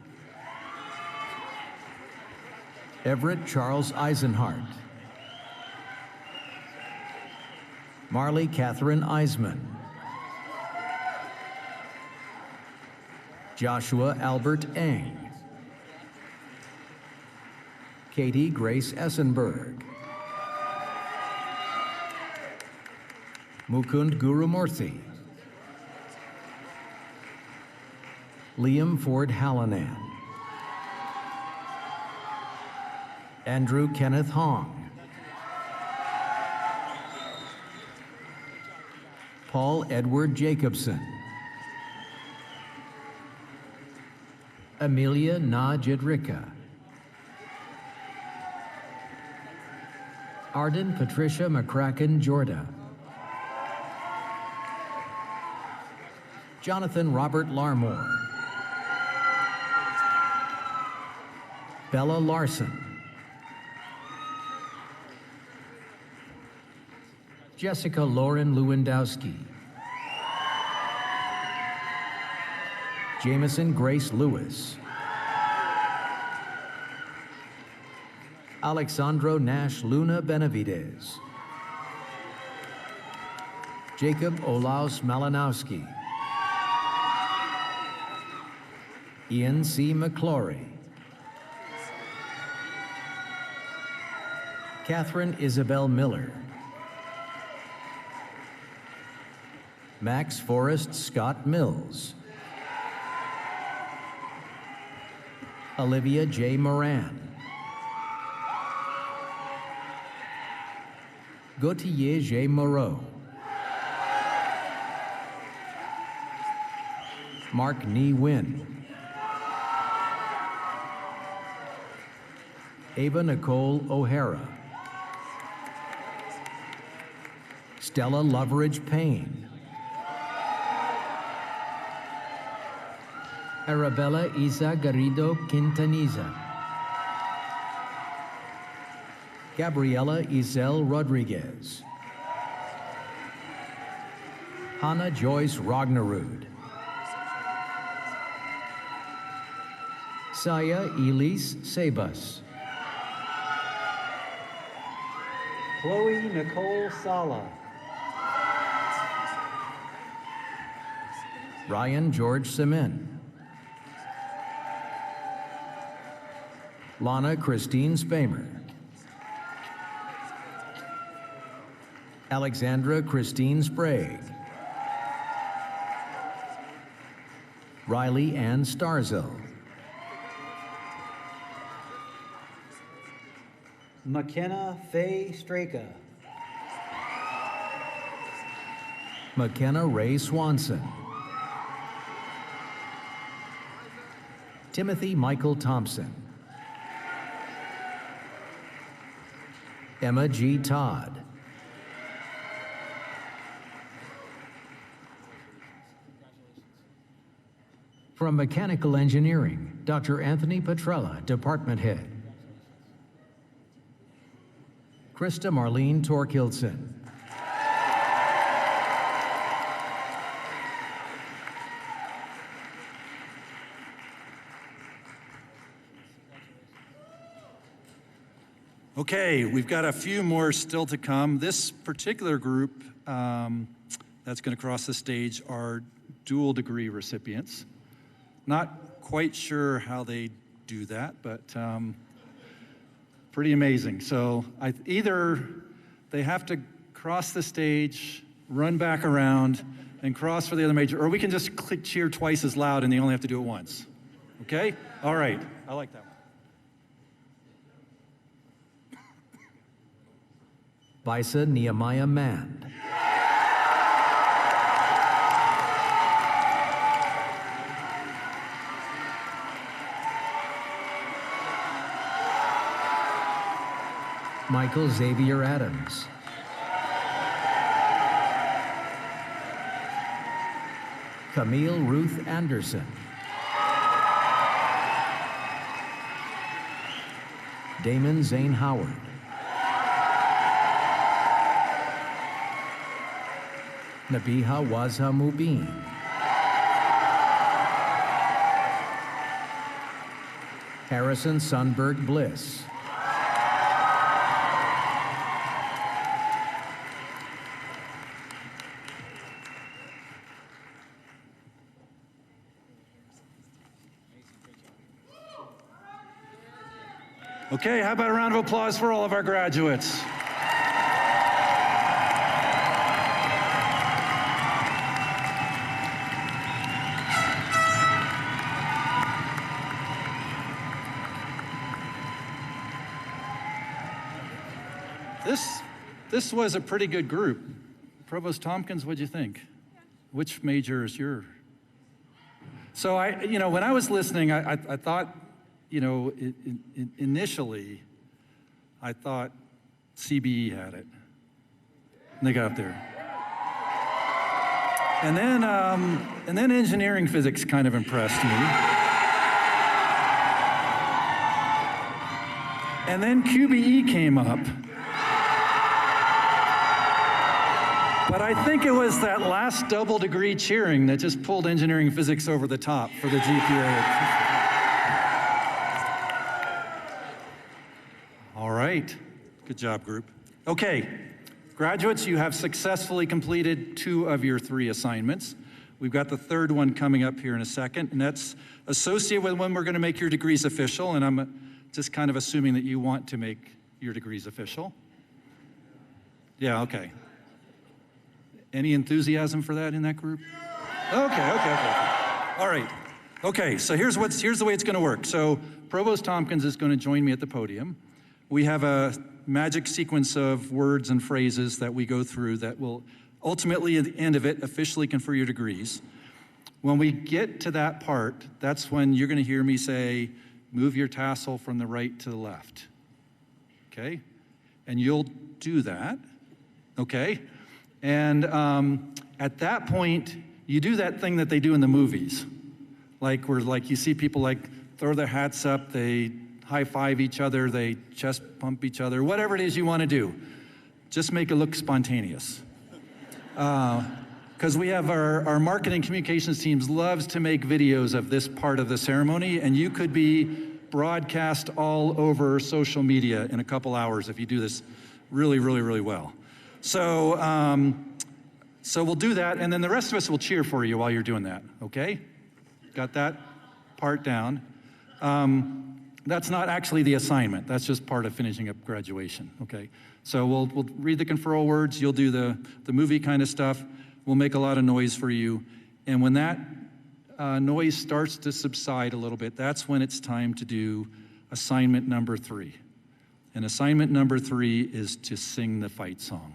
Everett Charles Eisenhart, Marley Catherine Eisman, Joshua Albert Eng, Katie Grace Essenberg, Mukund Gurumurthy, Liam Ford Hallinan, Andrew Kenneth Hong, Paul Edward Jacobson, Amelia Na Jadrika, Arden Patricia McCracken Jorda, Jonathan Robert Larmore, Bella Larson, Jessica Lauren Lewandowski, Jameson Grace Lewis, Alexandro Nash Luna Benavides, Jacob Olaus Malinowski, Ian C. McClory, Catherine Isabel Miller, Max Forrest Scott Mills, Olivia J. Moran, Gautier J. Moreau, Mark Nee Wynn, Ava Nicole O'Hara, Stella Loveridge Payne, Arabella Isa Garrido Quintaniza, Gabriela Isel Rodriguez, Hannah Joyce Ragnerud, Saya Elise Sebas, Chloe Nicole Sala, Ryan George Semin, Lana Christine Spamer, Alexandra Christine Sprague, Riley Ann Starzel, McKenna Faye Straka, McKenna Ray Swanson, Timothy Michael Thompson, Emma G. Todd, from Mechanical Engineering, Dr. Anthony Petrella, Department Head, Krista Marlene Torkildson, Okay, we've got a few more still to come. This particular group that's going to cross the stage are dual degree recipients. Not quite sure how they do that, but pretty amazing. So either they have to cross the stage, run back around, and cross for the other major, or we can just cheer twice as loud and they only have to do it once. Okay? All right. I like that one. Bisa Nehemiah Mand, Michael Xavier Adams, Camille Ruth Anderson, Damon Zane Howard, Nabiha Wazha Mubin, Harrison Sunberg Bliss, Okay, how about a round of applause for all of our graduates? This was a pretty good group. Provost Tompkins, what'd you think? Which major is your? So when I was listening, I thought, initially, I thought CBE had it. And they got up there. And then engineering physics kind of impressed me. And then QBE came up. But I think it was that last double degree cheering that just pulled engineering physics over the top for the GPA. All right, good job, group. Okay, graduates, you have successfully completed 2 of your 3 assignments. We've got the 3rd one coming up here in a second, and that's associated with when we're gonna make your degrees official, and I'm just kind of assuming that you want to make your degrees official. Yeah, okay. Any enthusiasm for that in that group? Okay. All right. Okay, so here's the way it's gonna work. So Provost Tompkins is gonna join me at the podium. We have a magic sequence of words and phrases that we go through that will ultimately, at the end of it, officially confer your degrees. When we get to that part, that's when you're gonna hear me say, move your tassel from the right to the left, okay? And you'll do that, okay? And at that point, you do that thing that they do in the movies, where you see people throw their hats up, they high five each other, they chest pump each other, whatever it is you want to do. Just make it look spontaneous. Because we have our marketing communications teams loves to make videos of this part of the ceremony, and you could be broadcast all over social media in a couple hours if you do this really, really, really well. So we'll do that, and then the rest of us will cheer for you while you're doing that, okay? Got that part down. That's not actually the assignment. That's just part of finishing up graduation, okay? So we'll read the conferral words. You'll do the movie kind of stuff. We'll make a lot of noise for you. And when that noise starts to subside a little bit, that's when it's time to do assignment number 3. And assignment number 3 is to sing the fight song.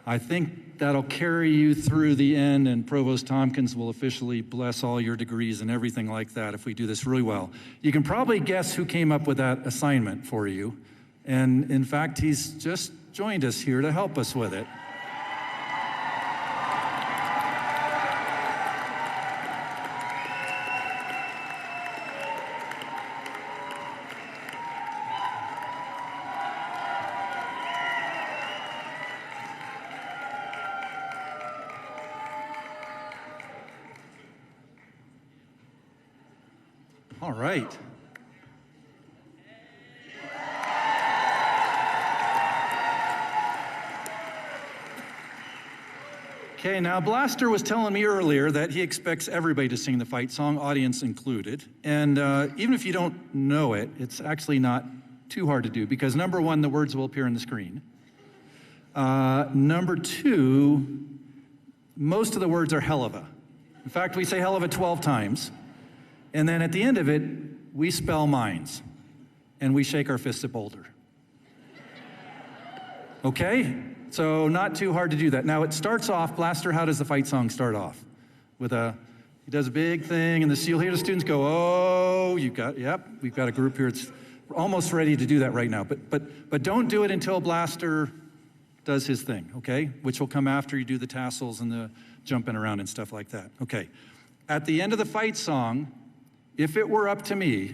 I think that'll carry you through the end, and Provost Tompkins will officially bless all your degrees and everything like that if we do this really well. You can probably guess who came up with that assignment for you. And in fact, he's just joined us here to help us with it. All right. Okay, now Blaster was telling me earlier that he expects everybody to sing the fight song, audience included. And even if you don't know it, it's actually not too hard to do because number 1, the words will appear on the screen. Number 2, most of the words are hell of a. In fact, we say hell of a 12 times. And then at the end of it, we spell minds, and we shake our fists at Boulder. Okay? So not too hard to do that. Now it starts off, Blaster, how does the fight song start off? With he does a big thing, and you'll hear the students go, oh, we've got a group here that's almost ready to do that right now. But don't do it until Blaster does his thing, okay? Which will come after you do the tassels and the jumping around and stuff like that. Okay. At the end of the fight song, if it were up to me,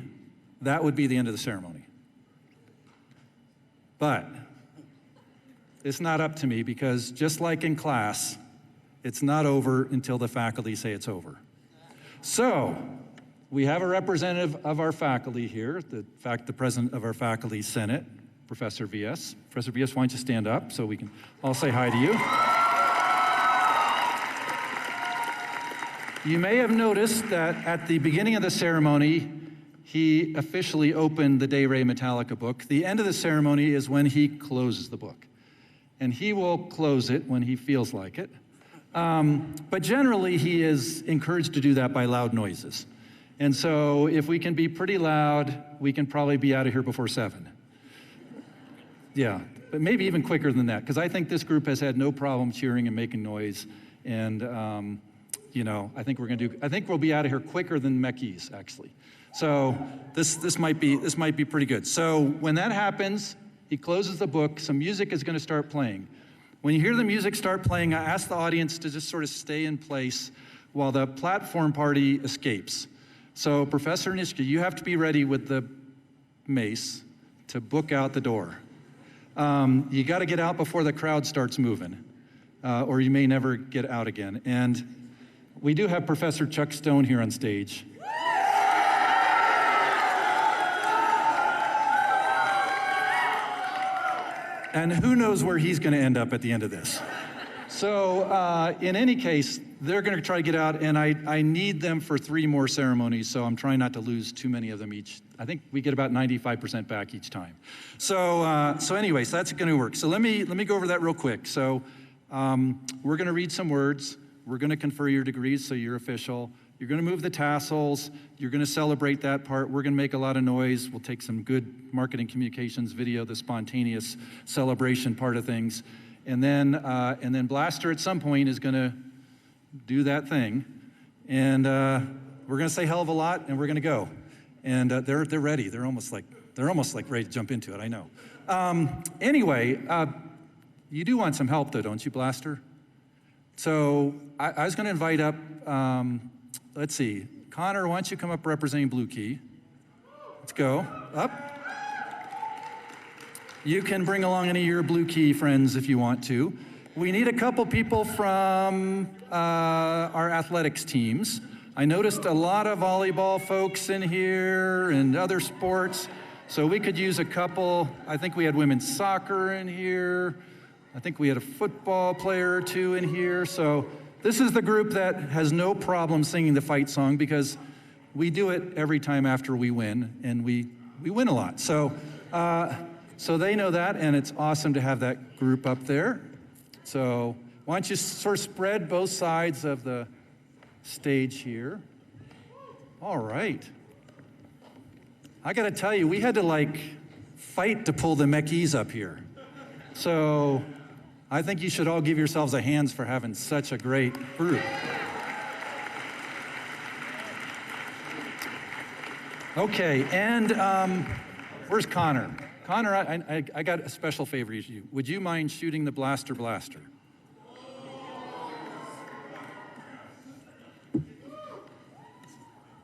that would be the end of the ceremony. But it's not up to me because just like in class, it's not over until the faculty say it's over. So we have a representative of our faculty here, the president of our faculty senate, Professor V.S. Professor V.S., why don't you stand up so we can all say hi to you. You may have noticed that at the beginning of the ceremony, he officially opened the De Re Metallica book. The end of the ceremony is when he closes the book. And he will close it when he feels like it. But generally, he is encouraged to do that by loud noises. And so if we can be pretty loud, we can probably be out of here before 7. Yeah, but maybe even quicker than that, because I think this group has had no problem cheering and making noise. And, you know, I think we'll be out of here quicker than Mekis, actually. So this might be pretty good. So when that happens, he closes the book, some music is gonna start playing. When you hear the music start playing, I ask the audience to just sort of stay in place while the platform party escapes. So Professor Nishka, you have to be ready with the mace to book out the door. You gotta get out before the crowd starts moving, or you may never get out again. And we do have Professor Chuck Stone here on stage. And who knows where he's gonna end up at the end of this. So in any case, they're gonna try to get out, and I need them for 3 more ceremonies, so I'm trying not to lose too many of them each. I think we get about 95% back each time. So anyways, that's gonna work. So let me go over that real quick. So we're gonna read some words. We're gonna confer your degrees, so you're official. You're gonna move the tassels. You're gonna celebrate that part. We're gonna make a lot of noise. We'll take some good marketing communications video, the spontaneous celebration part of things. And then Blaster at some point is gonna do that thing. And we're gonna say hell of a lot, and we're gonna go. And they're ready. They're almost like ready to jump into it, I know. Anyway, you do want some help though, don't you, Blaster? So I was gonna invite up, let's see, Connor, why don't you come up representing Blue Key? Let's go, up. You can bring along any of your Blue Key friends if you want to. We need a couple people from our athletics teams. I noticed a lot of volleyball folks in here and other sports, so we could use a couple. I think we had women's soccer in here. I think we had a football player or 2 in here. So this is the group that has no problem singing the fight song because we do it every time after we win, and we win a lot. So they know that, and it's awesome to have that group up there. So why don't you sort of spread both sides of the stage here. All right. I gotta tell you, we had to fight to pull the Mekis up here. So I think you should all give yourselves a hands for having such a great group. Okay, and where's Connor? Connor, I got a special favor to you. Would you mind shooting the blaster?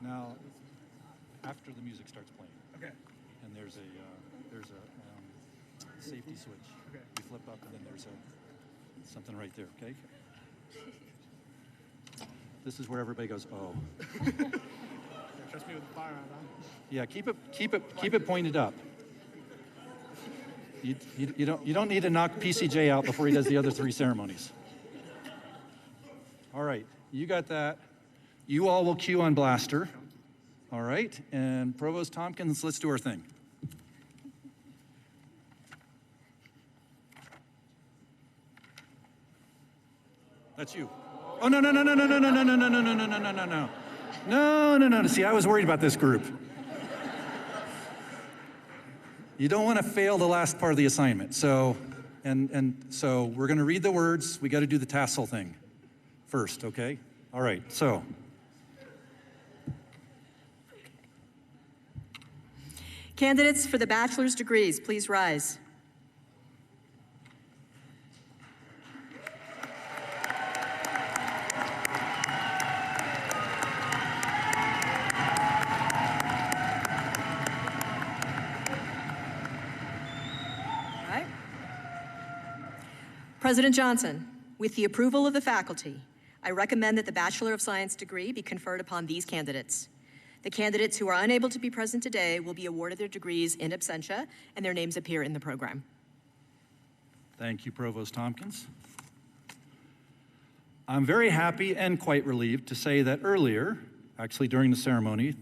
Now, after the music starts playing. Okay. And there's a safety switch. Okay. You flip up, and then there's something right there. Okay. This is where everybody goes, oh. Trust me with the fire on, huh? Yeah, keep it pointed up. You don't need to knock PCJ out before he does the other 3 ceremonies. All right, you got that. You all will cue on blaster. All right, and Provost Tompkins, let's do our thing. That's you. Oh, no. No. See, I was worried about this group. You don't want to fail the last part of the assignment. So, so we're going to read the words. We got to do the tassel thing first, okay? All right, so. Candidates for the bachelor's degrees, please rise. President Johnson, with the approval of the faculty, I recommend that the Bachelor of Science degree be conferred upon these candidates. The candidates who are unable to be present today will be awarded their degrees in absentia, and their names appear in the program. Thank you, Provost Tompkins. I'm very happy and quite relieved to say that earlier, actually during the ceremony,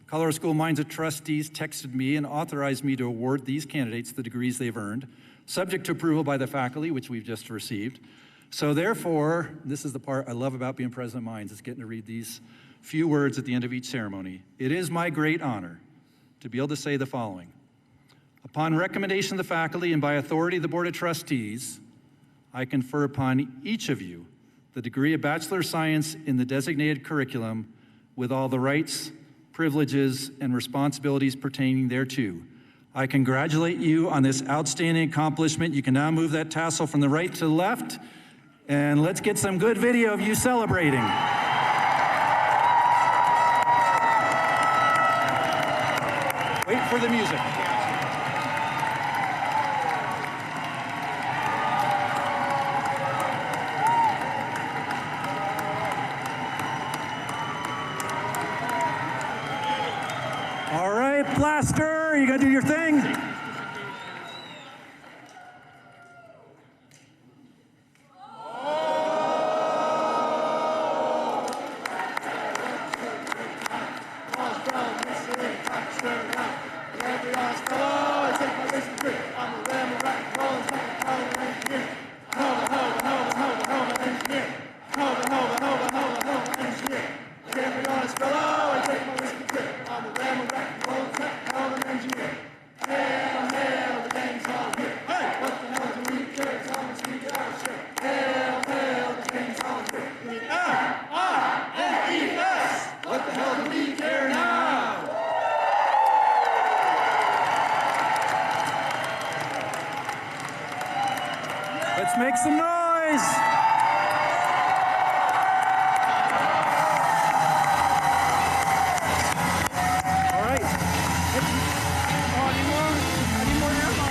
Colorado School of Mines trustees texted me and authorized me to award these candidates the degrees they've earned, subject to approval by the faculty, which we've just received. So therefore, this is the part I love about being president of Mines, is getting to read these few words at the end of each ceremony. It is my great honor to be able to say the following. Upon recommendation of the faculty and by authority of the Board of Trustees, I confer upon each of you the degree of Bachelor of Science in the designated curriculum with all the rights, privileges, and responsibilities pertaining thereto. I congratulate you on this outstanding accomplishment. You can now move that tassel from the right to the left, and let's get some good video of you celebrating. Wait for the music. All right, Blaster, you gotta do your thing. Let's make some noise. All right. Oh, any more ammo?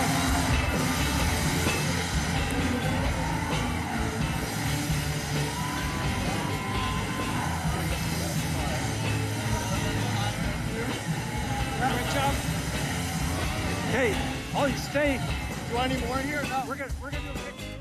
Great job. Hey, Ollie, stay. Do I need more in here? No, we're gonna do a quick.